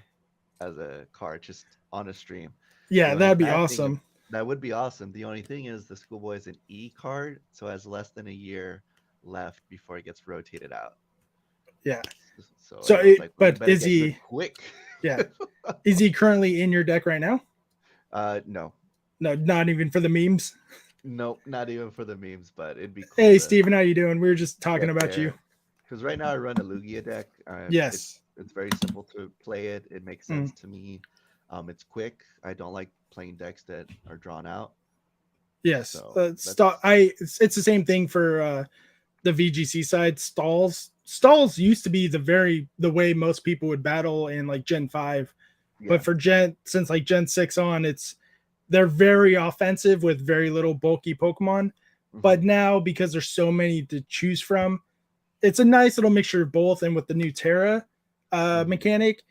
as a card just on a stream. The Yeah, only that'd be bad thing awesome. that would be awesome. The only thing is the Schoolboy is an E card, so has less than a year left before it gets rotated out. Yeah. So So, everyone's like, "We but better is get good he? quick." Yeah, is he currently in your deck right now? No, No, not even for the memes. nope, not even for the memes. But it'd be cool Hey, to Steven, how you doing? We were just talking get about you. there. Because right now I run a Lugia deck. Yes. It's very simple to play it. It makes Mm. sense to me. It's quick. I don't like playing decks that are drawn out. Yes. So It's the same thing for the VGC side. Stalls used to be the way most people would battle in like Gen 5. yeah, But for since like Gen 6 on, they're very offensive with very little bulky Pokemon. But mhm, now, because there's so many to choose from, it's a nice little mixture of both. And with the new Terra mhm, mechanic,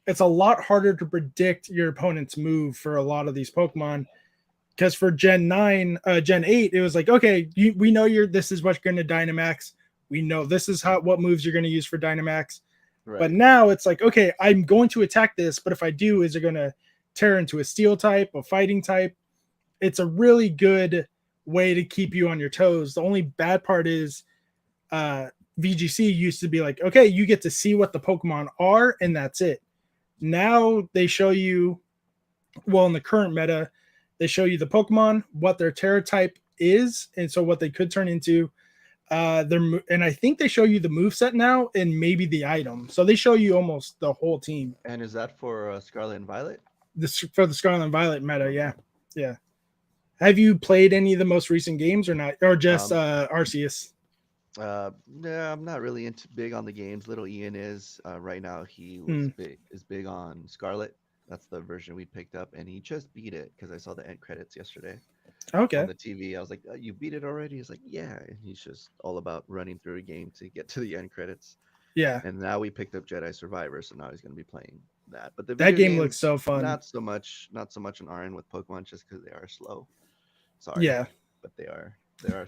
it's a lot harder to predict your opponent's move for a lot of these Pokemon. Because for Gen 9, Gen 8, it was like, okay, we know this is what's going to Dynamax. We know this is what moves you're going to use for Dynamax. But right. now it's like, okay, I'm going to attack this, but if I do, is it going to tear into a steel type, a fighting type? It's a really good way to keep you on your toes. The only bad part is VGC used to be like, okay, you get to see what the Pokemon are, and that's it. Now they show you, well, in the current meta, they show you the Pokemon, what their Terra type is, and so what they could turn into. And I think they show you the move set now and maybe the item. So they show you almost the whole team. And is that for Scarlet and Violet? This for the Scarlet and Violet meta, Okay. yeah. Have you played any of the most recent games or not, or just Arceus? Yeah, I'm not really into big on the games. Little Ian is right now. He Hmm. is big on Scarlet. That's the version we picked up, and he just beat it because I saw the end credits yesterday on Okay, the TV. I was like, "You beat it already?" He's like, "Yeah." And he's just all about running through a game to get to the end credits. yeah, And now we picked up Jedi Survivor, so now he's going to be playing that. But the that video game looks games, so fun. not so much an RN with Pokemon, just because they are slow. Sorry, Yeah. but they are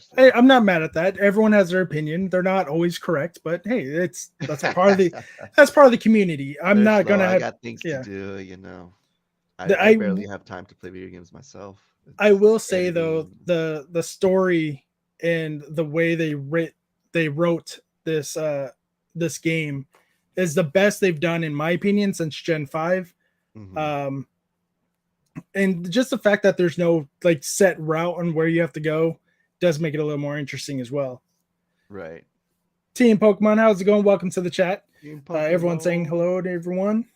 slow. Hey, I'm not mad at that. Everyone has their opinion. They're not always correct, but hey, that's part of the community. I'm They're not slow. gonna I have. got things Yeah, to do, you know. The- I I barely have time to play video games myself. I It's will say though, editing. the story and the way they wrote this game is the best they've done in my opinion since Gen 5. Mhm. And just the fact that there's no like set route on where you have to go does make it a little more interesting as well. Right. Team Pokemon, how's it going? Welcome to the chat. Team Everyone saying Pokemon. hello to everyone.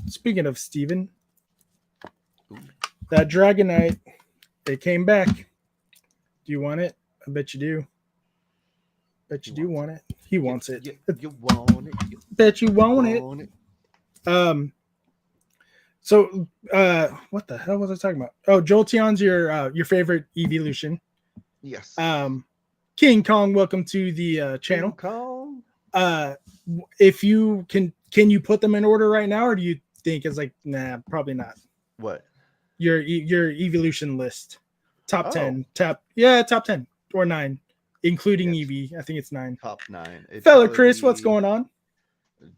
Speaking of Steven, Ooh. that Dragonite, it came back. Do you want it? I bet you do. Bet you He do wants want it. He wants it. You want it. You Bet you want it. want it. So what the hell was I talking about? Oh, Jolteon's your favorite evolution. Yes. King Kong, welcome to the King channel. Kong. If you can you put them in order right now, or do you think it's like, nah, probably not? What? Your evolution list, top Oh. 10, top 10 or 9, including Yes. Eevee. I think it's 9. Top 9. It'd Fella probably Chris, what's be going on?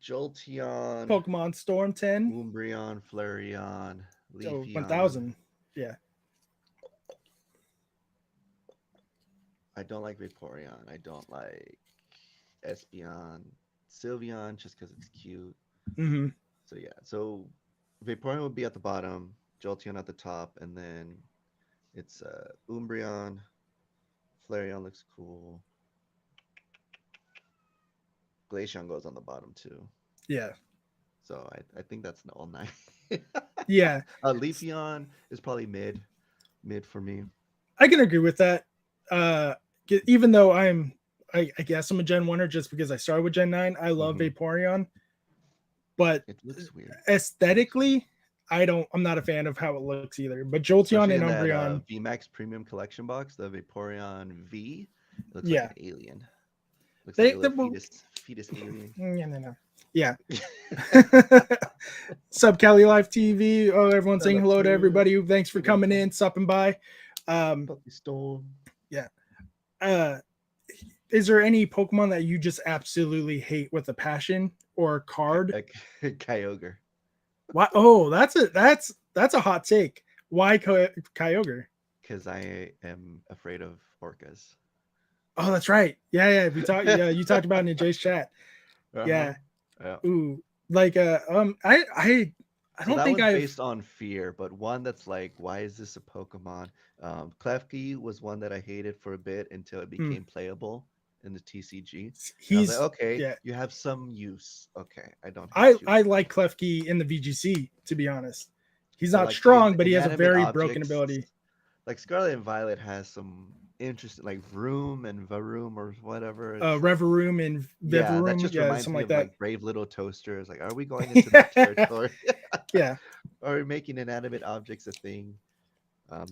Jolteon, Pokemon Storm 10. Umbreon, Flareon, Oh, Leafeon. 1000. Yeah. I don't like Vaporeon. I don't like Espeon, Sylveon, just because it's cute. Mm-hmm. So yeah, so Vaporeon would be at the bottom, Jolteon at the top, and then it's Umbreon. Flareon looks cool. Glaceon goes on the bottom too. Yeah. So I think that's an all 9. Yeah. Leafeon is probably mid for me. I can agree with that. Even though I guess I'm a Gen 1er just because I started with Gen 9. I love Mhm. Vaporeon. But It looks weird. aesthetically, I'm not a fan of how it looks either. But Jolteon Especially and in that Umbreon, VMAX Premium Collection box, the Vaporeon V, it looks Yeah. like an alien. Looks They- like a little they- fetus alien. no. Yeah. Sub Cali Live TV. Oh, everyone's saying Hello, hello to Chris. everybody. Thanks for Good info. coming in, stopping by. Puppy Storm. Is there any Pokemon that you just absolutely hate with a passion or card? Kyogre. Why? Oh, that's a hot take. Why Kyogre? Because I am afraid of orcas. Oh, that's right. Yeah. We talked. Yeah, you talked about it in Jay's chat. Yeah. Yeah. Ooh, like I So don't that think one's I've. based on fear, but one that's like, why is this a Pokemon? Klefki was one that I hated for a bit until it became playable in the TCG. And I was like, He's okay, yeah. you have some use. Okay, I don't hate you. I like Klefki in the VGC, to be honest. He's But not like the strong, but he has a inanimate very broken objects, ability. like Scarlet and Violet has some interesting, like Vroom and Varoom or whatever. It's like, Reveroom and yeah, that Vivaroom, just yeah, reminds something me like of that. like Brave Little Toasters. Like, are we going into that territory? Yeah, Are we making inanimate objects a thing?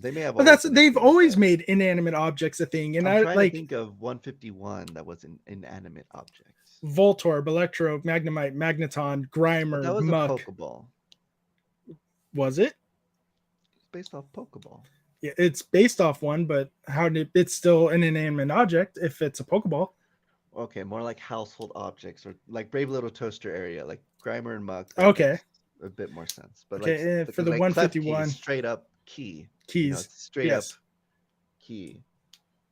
They may have but always been a they've thing, always but made inanimate objects a thing, and I'm I trying to like think of 151 that was an inanimate objects. Voltorb, Electro, Magnemite, Magneton, But that Grimer, was a Muck. Pokeball. Was it? It's based off Pokeball. Yeah, it's based off one, but it's still an inanimate object if it's a Pokeball. Okay, more like household objects or like Brave Little Toaster area, like Grimer and Muck. That Okay. makes a bit more sense. But like, Okay, for the like Klefki 151 is straight up key. keys. It's straight up Yes. key.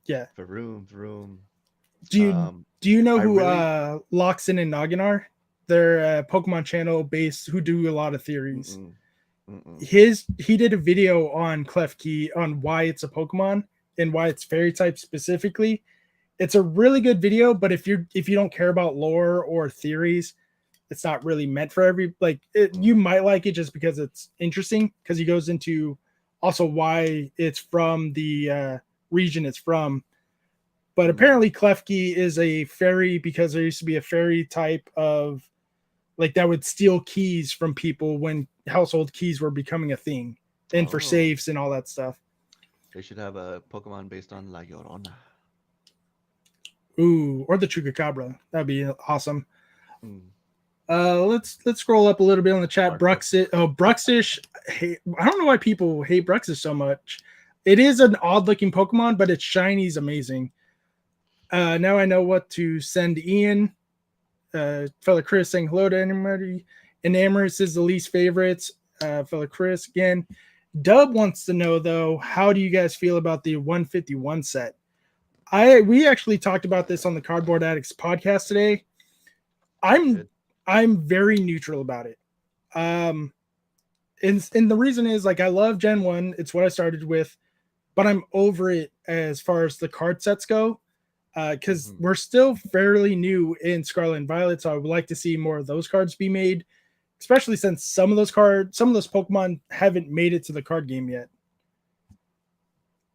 Yeah. Vroom. Do you know I who really- Loxin and Noggin are? They're Pokemon channel based who do a lot of theories. He did a video on Klefki on why it's a Pokemon and why it's fairy type specifically. It's a really good video, but if you don't care about lore or theories, it's not really meant for you might like it just because it's interesting, because he goes into also why it's from the region it's from. But apparently Klefki is a fairy because there used to be a fairy type of like that would steal keys from people when household keys were becoming a thing, and for safes and all that stuff. They should have a Pokemon based on La Llorona. Ooh, or the Chupacabra. That'd be awesome. Mm. Let's scroll up a little bit on the chat. Hard Bruxish. Oh, Bruxish. I don't know why people hate Bruxish so much. It is an odd looking Pokemon, but its shiny is amazing. Now I know what to send Ian. Fella Chris saying hello to anybody. Enamorous is the least favorites. Fella Chris again. Dub wants to know though, how do you guys feel about the 151 set? We actually talked about this on the Cardboard Addicts podcast today. I'm very neutral about it. And the reason is like I love Gen 1, it's what I started with, but I'm over it as far as the card sets go. Because we're still fairly new in Scarlet and Violet, so I would like to see more of those cards be made, especially since some of those Pokemon haven't made it to the card game yet.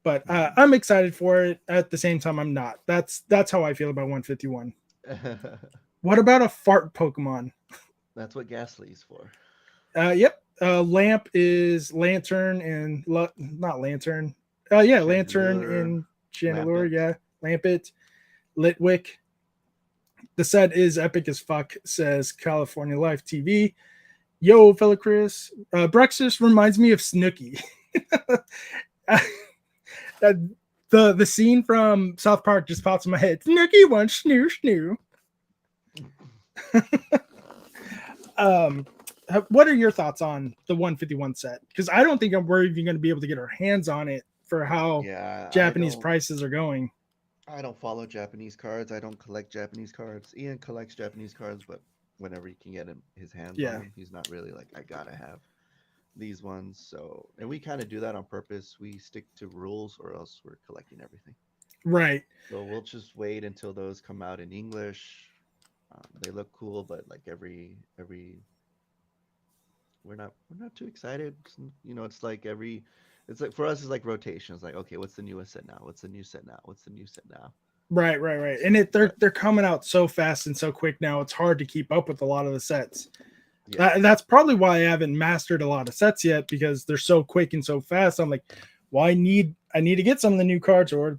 But I'm excited for it. At the same time, I'm not. That's how I feel about 151. What about a fart Pokemon? That's what Ghastly's for. Yep. Lamp is Lantern and not Lantern. Yeah, Chandelure, Lantern and Chandelure. Lampet. Yeah, Lampet, Litwick. The set is epic as fuck, says California Life TV. Yo, fella Chris. Bruxish reminds me of Snooki. The scene from South Park just pops in my head. Snooki wants snoo snoo. What are your thoughts on the 151 set? Because I don't think we're even going to be able to get our hands on it for how Japanese prices are going. I don't follow Japanese cards. I don't collect Japanese cards. Ian collects Japanese cards, but whenever he can get his hands on them, he's not really like, I gotta have these ones. So, and we kind of do that on purpose. We stick to rules, or else we're collecting everything. Right. So we'll just wait until those come out in English. They look cool, but like every we're not too excited. It's like it's like for us it's like rotation. It's like, okay, what's the newest set now? What's the new set now? What's the new set now? Right. And they're coming out so fast and so quick now. It's hard to keep up with a lot of the sets. Yeah. That's probably why I haven't mastered a lot of sets yet, because they're so quick and so fast. I'm like, well, I need to get some of the new cards, or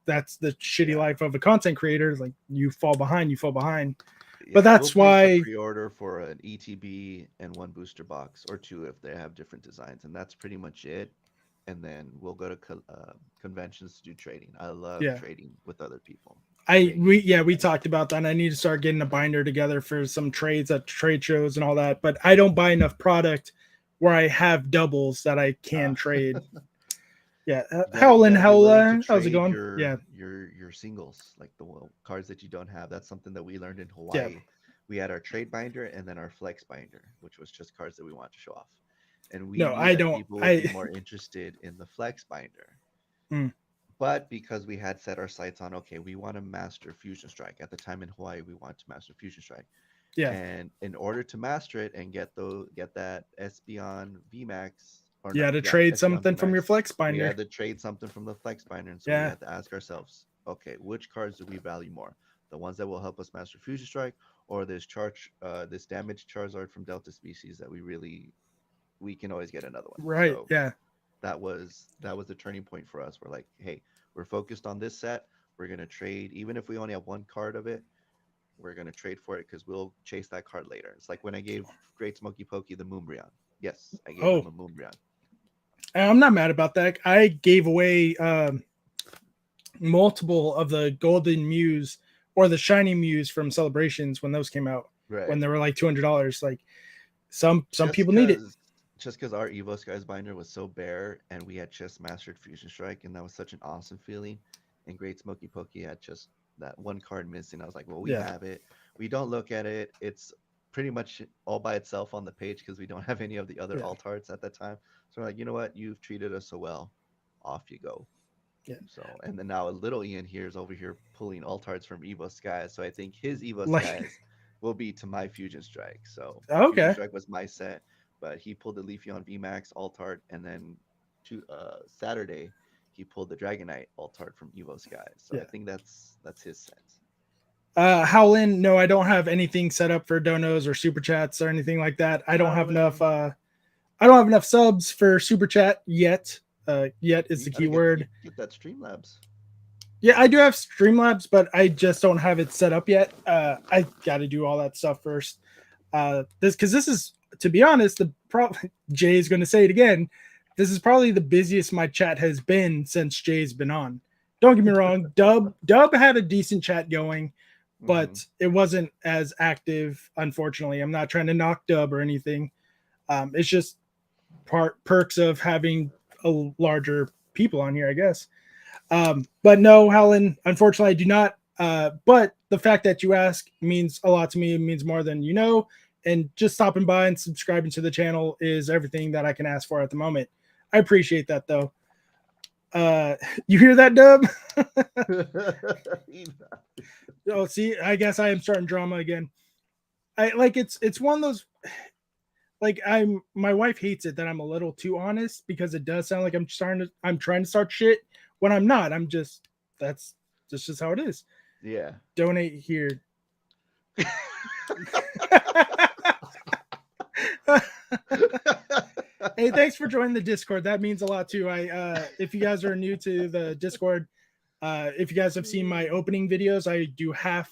that's the shitty life of a content creator. Like you fall behind. Yeah, but that's why pre-order for an ETB and one booster box, or two if they have different designs, and that's pretty much it. and then we'll go to conventions to do trading. I love Yeah. trading with other people. We talked about that. And I need to start getting a binder together for some trades at trade shows and all that. But I don't buy enough product where I have doubles that I can trade. Yeah, You Howlin', gotta be willing to how's it trade going? Yeah, your singles, like the cards that you don't have. That's something that we learned in yeah, Hawaii. We had our trade binder and then our flex binder, which was just cards that we want to show off. And we no, knew I that don't. people would be more interested in the flex binder. Mm, But because we had set our sights on, okay, we want to master Fusion Strike. At the time in Hawaii, we wanted to master Fusion Strike. yeah, And in order to master it and get that Espeon VMAX, or yeah, not, to yeah, trade Espeon something from your VMAX, flex we binder. had to trade something from the flex binder. And so we Yeah, had to ask ourselves, okay, which cards do we value more? The ones that will help us master Fusion Strike, or this damaged Charizard from Delta Species that we can always get another one. right. So Yeah, that was the turning point for us. We're like, hey, we're focused on this set. We're gonna trade, even if we only have one card of it. We're gonna trade for it because we'll chase that card later. It's like when I gave Great Smoky Pokey the Moonbreon. Yes, I gave oh, him a Moonbreon. I'm not mad about that. I gave away multiple of the Golden Muse or the Shiny Muse from Celebrations when those came out, when Right. they were like $200. Like some Just people need it. because just because our Evo Skies binder was so bare and we had just mastered Fusion Strike and that was such an awesome feeling. And Great Smoky Pokey had just that one card missing. I was like, well, we Yeah, have it. We don't look at it. It's pretty much all by itself on the page because we don't have any of the other yeah, alt arts at that time. So we're like, you know what? You've treated us so well. Off you go. yeah. So, and then now little Ian here is over here pulling alt arts from Evo Skies. So I think his Evo Like Skies will be to my Fusion Strike. So Fusion okay, Strike was my set, but he pulled the Leafeon VMAX alt art, and then Saturday he pulled the Dragonite alt art from Evo Skies. So I yeah. think that's his set. Howlin', no, I don't have anything set up for donos or super chats or anything like that. I don't have enough. I don't have enough subs for super chat yet. Yet is You the gotta key word. get that Streamlabs. Yeah, I do have Streamlabs, but I just don't have it set up yet. I got to do all that stuff first. This is, to be honest, Jay is going to say it again. This is probably the busiest my chat has been since Jay's been on. Don't get me wrong, Dub had a decent chat going, Hmm. but it wasn't as active. Unfortunately, I'm not trying to knock Dub or anything. It's just perks of having a larger people on here, I guess. But no, Helen, unfortunately, I do not. But the fact that you ask means a lot to me. It means more than you know. And just stopping by and subscribing to the channel is everything that I can ask for at the moment. I appreciate that, though. You hear that, Dub? Oh, see, I guess I am starting drama again. I like it's one of those, like, my wife hates it that I'm a little too honest because it does sound like I'm trying to start shit when I'm not. That's just how it is. Yeah. Donate here. Hey, thanks for joining the Discord. That means a lot too. If you guys are new to the Discord, if you guys have seen my opening videos, I do half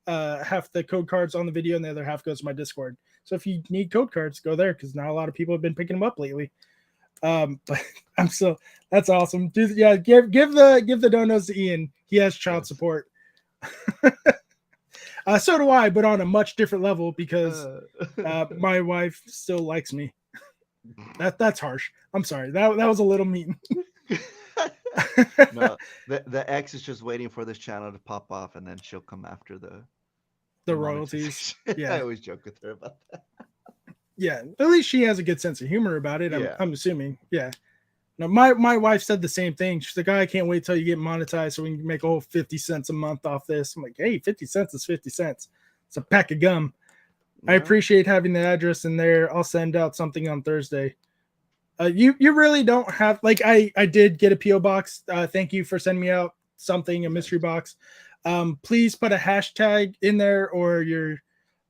the code cards on the video and the other half goes to my Discord. So if you need code cards, go there because not a lot of people have been picking them up lately. But that's awesome. Dude, yeah, give the donos to Ian. He has child support. So do I, but on a much different level because my wife still likes me. That's harsh. I'm sorry. That was a little mean. No, the X is just waiting for this channel to pop off, and then she'll come after the royalties. monetization. Yeah. I always joke with her about that. Yeah, at least she has a good sense of humor about it. Yeah. I'm assuming. Yeah. No, my wife said the same thing. She's like, I can't wait till you get monetized so we can make a whole 50 cents a month off this. I'm like, hey, 50 cents is 50 cents. It's a pack of gum. I appreciate having the address in there. I'll send out something on Thursday. You really don't have, like, I did get a PO box. Thank you for sending me out something, a mystery box. Please put a hashtag in there or your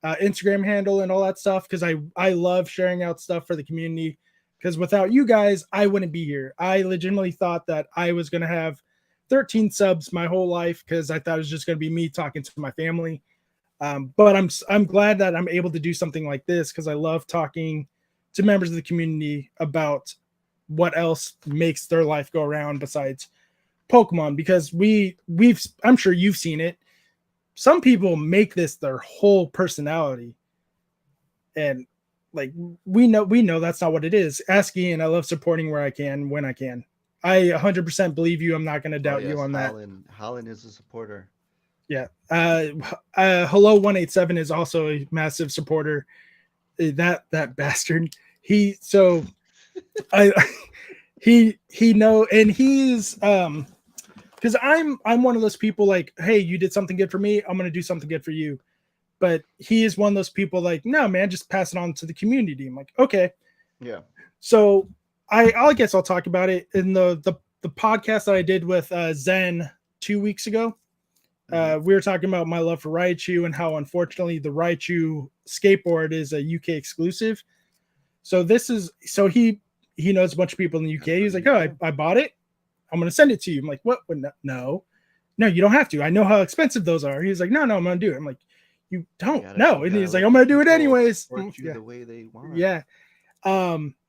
Instagram handle and all that stuff because I love sharing out stuff for the community. Because without you guys, I wouldn't be here. I legitimately thought that I was going to have 13 subs my whole life because I thought it was just going to be me talking to my family. But I'm glad that I'm able to do something like this because I love talking to members of the community about what else makes their life go around besides Pokemon, because I'm sure you've seen it. Some people make this their whole personality, and like we know that's not what it is. Ask Ian. I love supporting where I can when I can. I 100% believe you. I'm not going to doubt you on that. Holland is a supporter. Yeah. Hello 187 is also a massive supporter. That bastard. He know, and he's because I'm one of those people like, hey, you did something good for me, I'm gonna do something good for you. But he is one of those people like, no, man, just pass it on to the community. I'm like, okay. Yeah. So I guess I'll talk about it in the podcast that I did with Zen 2 weeks ago. We were talking about my love for Raichu and how unfortunately the Raichu skateboard is a UK exclusive. So he knows a bunch of people in the UK. He's like, oh, I bought it. I'm going to send it to you. I'm like, what? No, you don't have to. I know how expensive those are. He's like, no, I'm going to do it. I'm like, you don't know. And he's like, I'm going to do it anyways. The way they want. Yeah.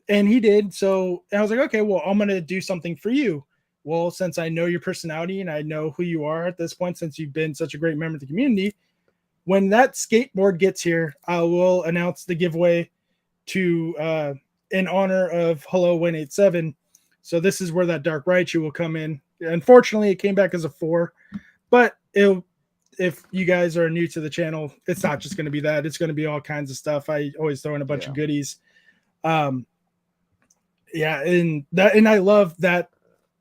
And he did. So I was like, okay, well, I'm going to do something for you. Well, since I know your personality and I know who you are at this point, since you've been such a great member of the community, when that skateboard gets here, I will announce the giveaway to in honor of Hello 187. So this is where that Dark Raichu will come in. Unfortunately, it came back as a 4, but if you guys are new to the channel, it's not just going to be that. It's going to be all kinds of stuff. I always throw in a bunch of goodies. And I love that.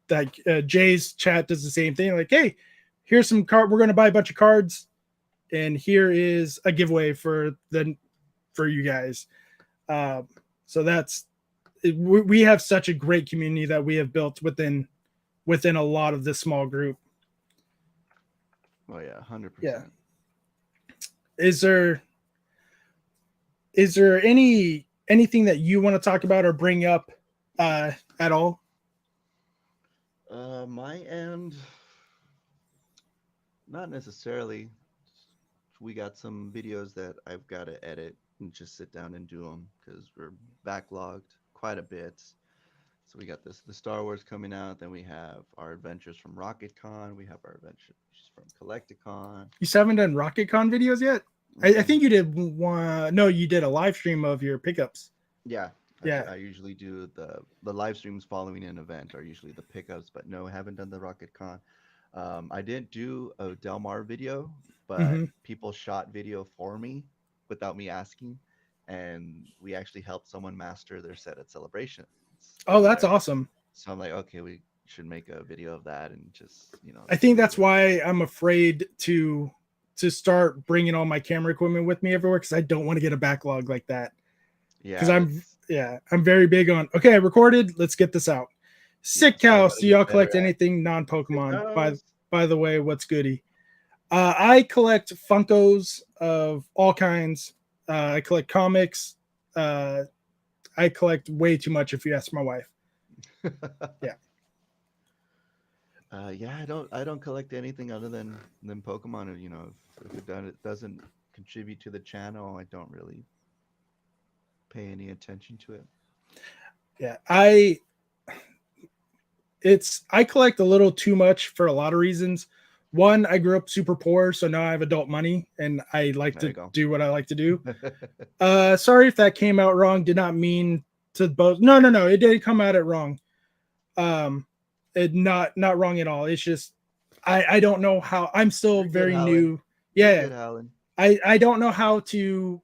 Like Jay's chat does the same thing. Like, hey, here's some card. We're going to buy a bunch of cards, and here is a giveaway for you guys. So that's we have such a great community that we have built within a lot of this small group. Oh yeah, 100%. Yeah. Is there anything that you want to talk about or bring up at all? My end, not necessarily. We got some videos that I've got to edit and just sit down and do them because we're backlogged quite a bit. So we got the Star Wars coming out. Then we have our adventures from RocketCon. We have our adventures from Collecticon. You still haven't done RocketCon videos yet? I think you did one. No, you did a live stream of your pickups. Yeah. Yeah. I usually do the live streams following an event are usually the pickups, but no, I haven't done the RocketCon. I didn't do a Del Mar video, but people shot video for me without me asking, and we actually helped someone master their set at Celebration. Oh, that's awesome. So I'm like, okay, we should make a video of that and just, I think that's why I'm afraid to start bringing all my camera equipment with me everywhere, because I don't want to get a backlog like that. Yeah. Because I'm very big on, okay, I recorded, let's get this out. Sick Cows, do y'all collect anything non-Pokemon? By the way, what's goody? I collect Funkos of all kinds. I collect comics. I collect way too much, if you ask my wife. Yeah. I don't collect anything other than Pokemon. If it doesn't contribute to the channel, I don't really pay any attention to it. Yeah, I collect a little too much for a lot of reasons. One, I grew up super poor, so now I have adult money and I like to do what I like to do. Sorry if that came out wrong. Did not mean to both. No, it did come out wrong. It not wrong at all. It's just I don't know how. I'm still very new. Yeah, I don't know how to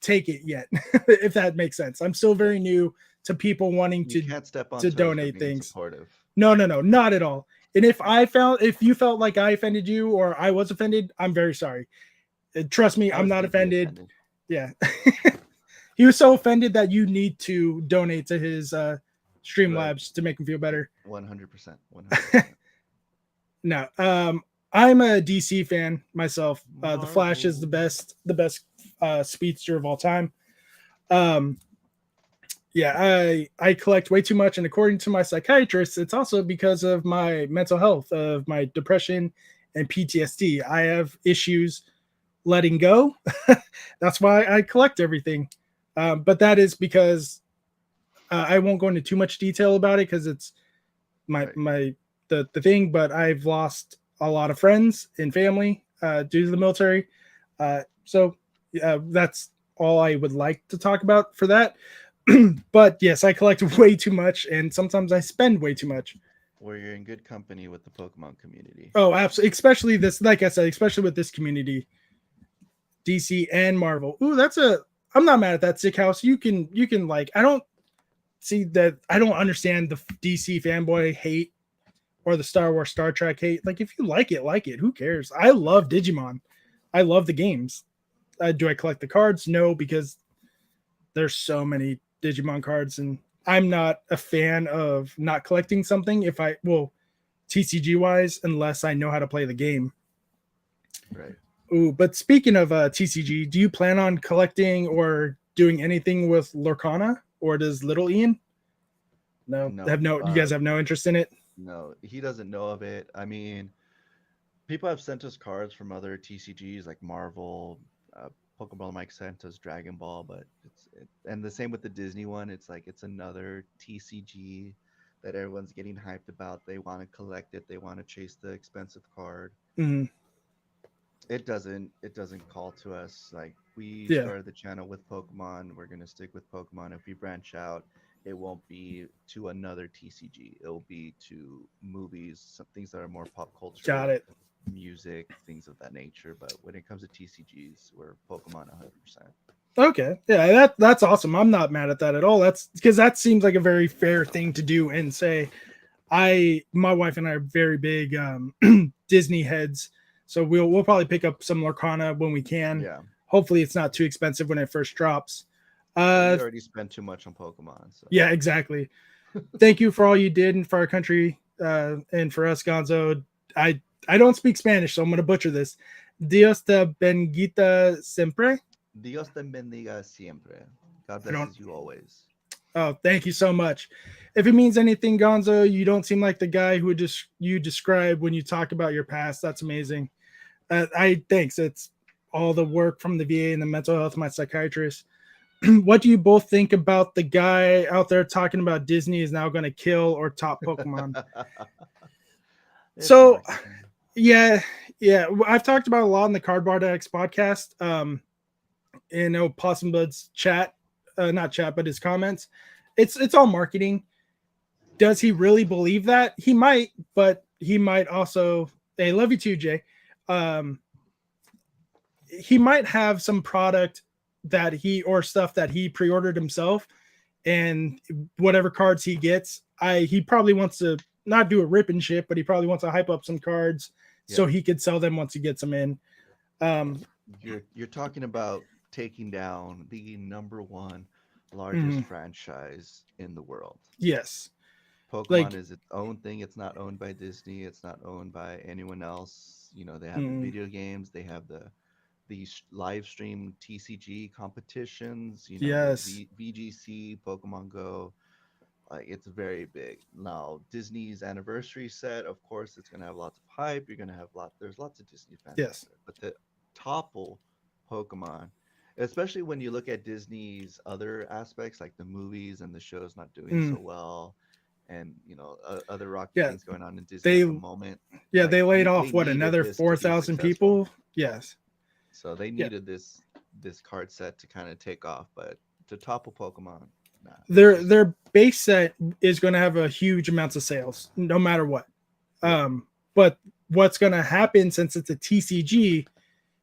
take it yet, if that makes sense. I'm still very new to people wanting to donate things. No, not at all. And if you felt like I offended you or I was offended, I'm very sorry. Trust me, I'm not offended. Yeah. He was so offended that you need to donate to his Streamlabs to make him feel better. 100%. No, I'm a DC fan myself. The Flash is the best speedster of all time. I collect way too much, and according to my psychiatrist, it's also because of my mental health, of my depression and PTSD. I have issues letting go. That's why I collect everything. But that is because I won't go into too much detail about it because it's the thing, but I've lost a lot of friends and family due to the military. So that's all I would like to talk about for that. But yes, I collect way too much, and sometimes I spend way too much. Where you're in good company with the Pokemon community. Oh, absolutely. Especially this, like I said, especially with this community, DC and Marvel. Ooh, I'm not mad at that, Sick House. You can like. I don't see that. I don't understand the DC fanboy hate or the Star Wars, Star Trek hate. Like, if you like it, like it. Who cares? I love Digimon. I love the games. Do I collect the cards? No, because there's so many Digimon cards, and I'm not a fan of not collecting something TCG wise, unless I know how to play the game. Right. Ooh, but speaking of TCG, do you plan on collecting or doing anything with Lorcana, or does Little Ian? No. You guys have no interest in it? No, he doesn't know of it. I mean, people have sent us cards from other TCGs like Marvel, Pokeball Mike sent us Dragon Ball, but and the same with the Disney one. It's like it's another TCG that everyone's getting hyped about. They want to collect it. They want to chase the expensive card. Mm-hmm. It doesn't call to us. Like, we started the channel with Pokemon. We're gonna stick with Pokemon. If we branch out, it won't be to another TCG. It'll be to movies, some things that are more pop culture. Got it. Music, things of that nature. But when it comes to TCGs, we're Pokemon 100%. Okay, yeah, that's awesome. I'm not mad at that at all. That's because that seems like a very fair thing to do and say. My wife and I are very big Disney heads, so we'll probably pick up some Lorcana when we can. Yeah. Hopefully, it's not too expensive when it first drops. We already spent too much on Pokemon. So. Yeah, exactly. Thank you for all you did and for our country and for us, Gonzo. I don't speak Spanish, so I'm going to butcher this. Dios te bendiga siempre. Dios te bendiga siempre. God blesses you always. Oh, thank you so much. If it means anything, Gonzo, you don't seem like the guy who you describe when you talk about your past. That's amazing. Thanks. It's all the work from the VA and the mental health of my psychiatrist. What do you both think about the guy out there talking about Disney is now going to kill or top Pokemon? So, yeah. I've talked about a lot in the Cardboard X podcast. In Possum Bud's chat, not chat, but his comments. It's all marketing. Does he really believe that? He might, but he might also. Hey, love you too, Jay. He might have some product or stuff that he pre-ordered himself, and whatever cards he gets, he probably wants to not do a rip and shit, but he probably wants to hype up some cards so he could sell them once he gets them in. You're talking about taking down the number one largest franchise in the world. Yes. Pokemon is its own thing. It's not owned by Disney. It's not owned by anyone else. You know, they have the video games. They have these live stream TCG competitions. You know, yes. VGC, Pokemon Go. Like, it's very big. Now, Disney's anniversary set, of course, it's gonna have lots of hype. You're gonna have there's lots of Disney fans. Yes. But to topple Pokemon, especially when you look at Disney's other aspects, like the movies and the shows not doing so well, and you know, other rocky things going on in Disney at the moment. Yeah, like, they laid off another 4,000 people. Yes. So they needed this card set to kind of take off, but to topple Pokemon, nah. Their base set is going to have a huge amounts of sales, no matter what. But what's going to happen, since it's a TCG,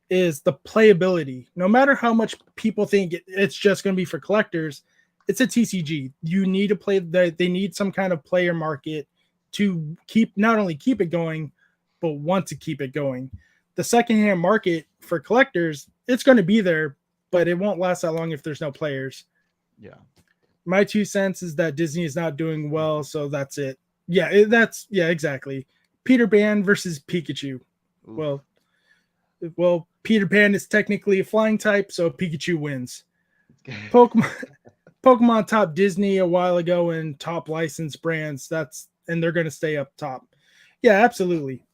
is the playability. No matter how much people think it's just going to be for collectors, it's a TCG. You need to play. They need some kind of player market to not only keep it going, but want to keep it going. The secondhand market for collectors, it's going to be there, but it won't last that long if there's no players. Yeah. My 2 cents is that Disney is not doing well, so that's it. Yeah, exactly. Peter Pan versus Pikachu. Ooh. Well, Peter Pan is technically a flying type, so Pikachu wins. Pokemon topped Disney a while ago and top licensed brands. And they're going to stay up top. Yeah, absolutely.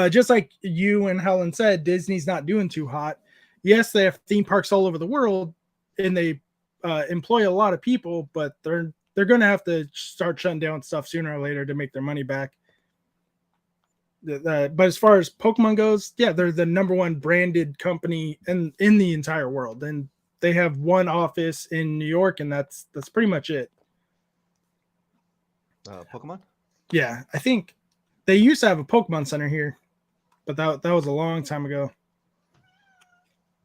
Just like you and Helen said, Disney's not doing too hot. Yes, they have theme parks all over the world, and they employ a lot of people, but they're going to have to start shutting down stuff sooner or later to make their money back. But as far as Pokemon goes, yeah, they're the number one branded company in the entire world, and they have one office in New York, and that's pretty much it. Pokemon? Yeah, I think they used to have a Pokemon Center here, but that was a long time ago.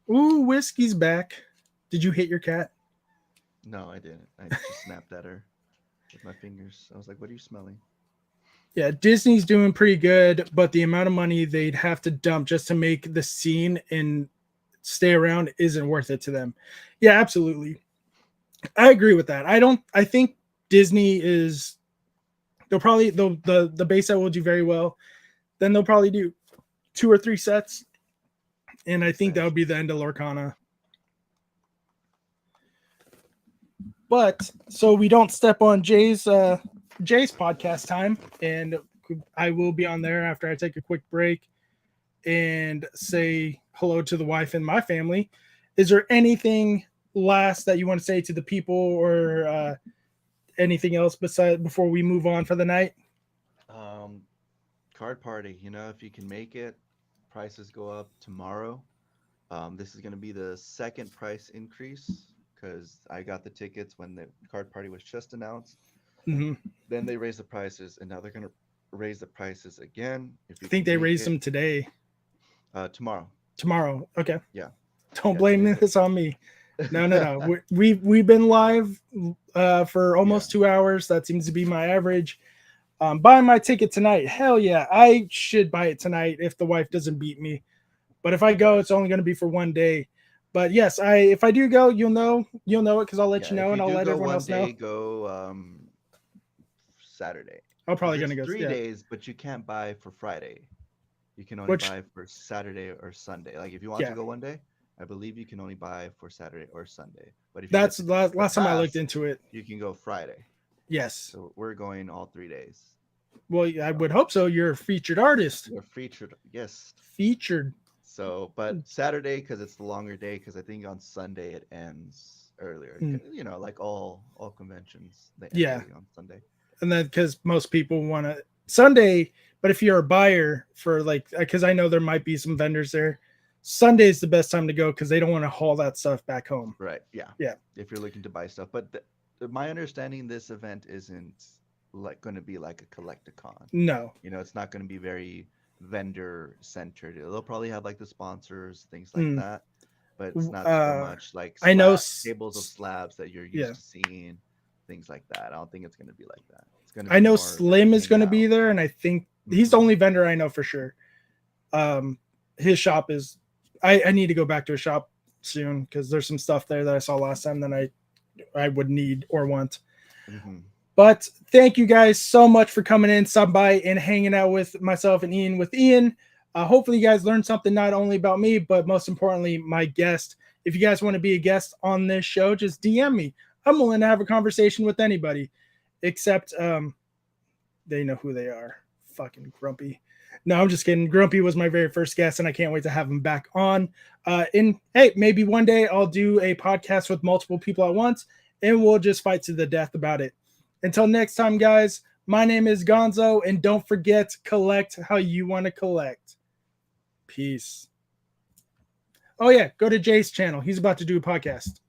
Ooh, Whiskey's back. Did you hit your cat? No, I didn't. I just snapped at her with my fingers. I was like, what are you smelling? Yeah, Disney's doing pretty good, but the amount of money they'd have to dump just to make the scene and stay around isn't worth it to them. Yeah, absolutely. I agree with that. I think Disney is the base set will do very well. Then they'll probably do 2 or 3 sets. And I think that would be the end of Lorcana. But so we don't step on Jay's podcast time, and I will be on there after I take a quick break and say hello to the wife and my family. Is there anything last that you want to say to the people, or anything else before we move on for the night? Card party. If you can make it, prices go up tomorrow. This is going to be the second price increase because I got the tickets when the card party was just announced. Mm-hmm. Then they raised the prices, and now they're going to raise the prices again. I think they raised them today. Tomorrow. Tomorrow. Okay. Yeah. Don't blame this on me. No. We've been live for almost 2 hours. That seems to be my average. Buying my ticket tonight. Hell yeah. I should buy it tonight if the wife doesn't beat me. But if I go, it's only going to be for one day. But yes, if I do go, you'll know it because I'll let you know, and I'll let everyone else know. Go Saturday. I'm probably going to go 3 days, but you can't buy for Friday. You can only buy for Saturday or Sunday. Like if you want to go one day, I believe you can only buy for Saturday or Sunday. But if that's last time I looked into it, you can go Friday. Yes. So we're going all 3 days. Well, I would hope so. You're a featured artist. You're featured, yes. Featured. So, but Saturday because it's the longer day. Because I think on Sunday it ends earlier. Like all conventions, they end on Sunday. And then because most people want to Sunday, but if you're a buyer for because I know there might be some vendors there, Sunday is the best time to go because they don't want to haul that stuff back home. Right. Yeah. Yeah. If you're looking to buy stuff, but my understanding, this event isn't going to be like a Collecticon. No. It's not going to be very vendor centered. They'll probably have like the sponsors, things like that, but it's not so much like tables of slabs that you're used to seeing, things like that. I don't think it's going to be like that. It's going to. I know Slim is going to be there, and I think he's the only vendor I know for sure. His shop is. I need to go back to a shop soon because there's some stuff there that I saw last time that I would need or want. Mm-hmm. But thank you guys so much for coming in, stopping by, and hanging out with myself and Ian. With Ian, hopefully you guys learned something not only about me, but most importantly, my guest. If you guys want to be a guest on this show, just DM me. I'm willing to have a conversation with anybody, except they know who they are. Fucking Grumpy. No, I'm just kidding. Grumpy was my very first guest, and I can't wait to have him back on. And hey, maybe one day I'll do a podcast with multiple people at once, and we'll just fight to the death about it. Until next time, guys, my name is Gonzo, and don't forget, collect how you want to collect. Peace. Oh, yeah, go to Jay's channel. He's about to do a podcast.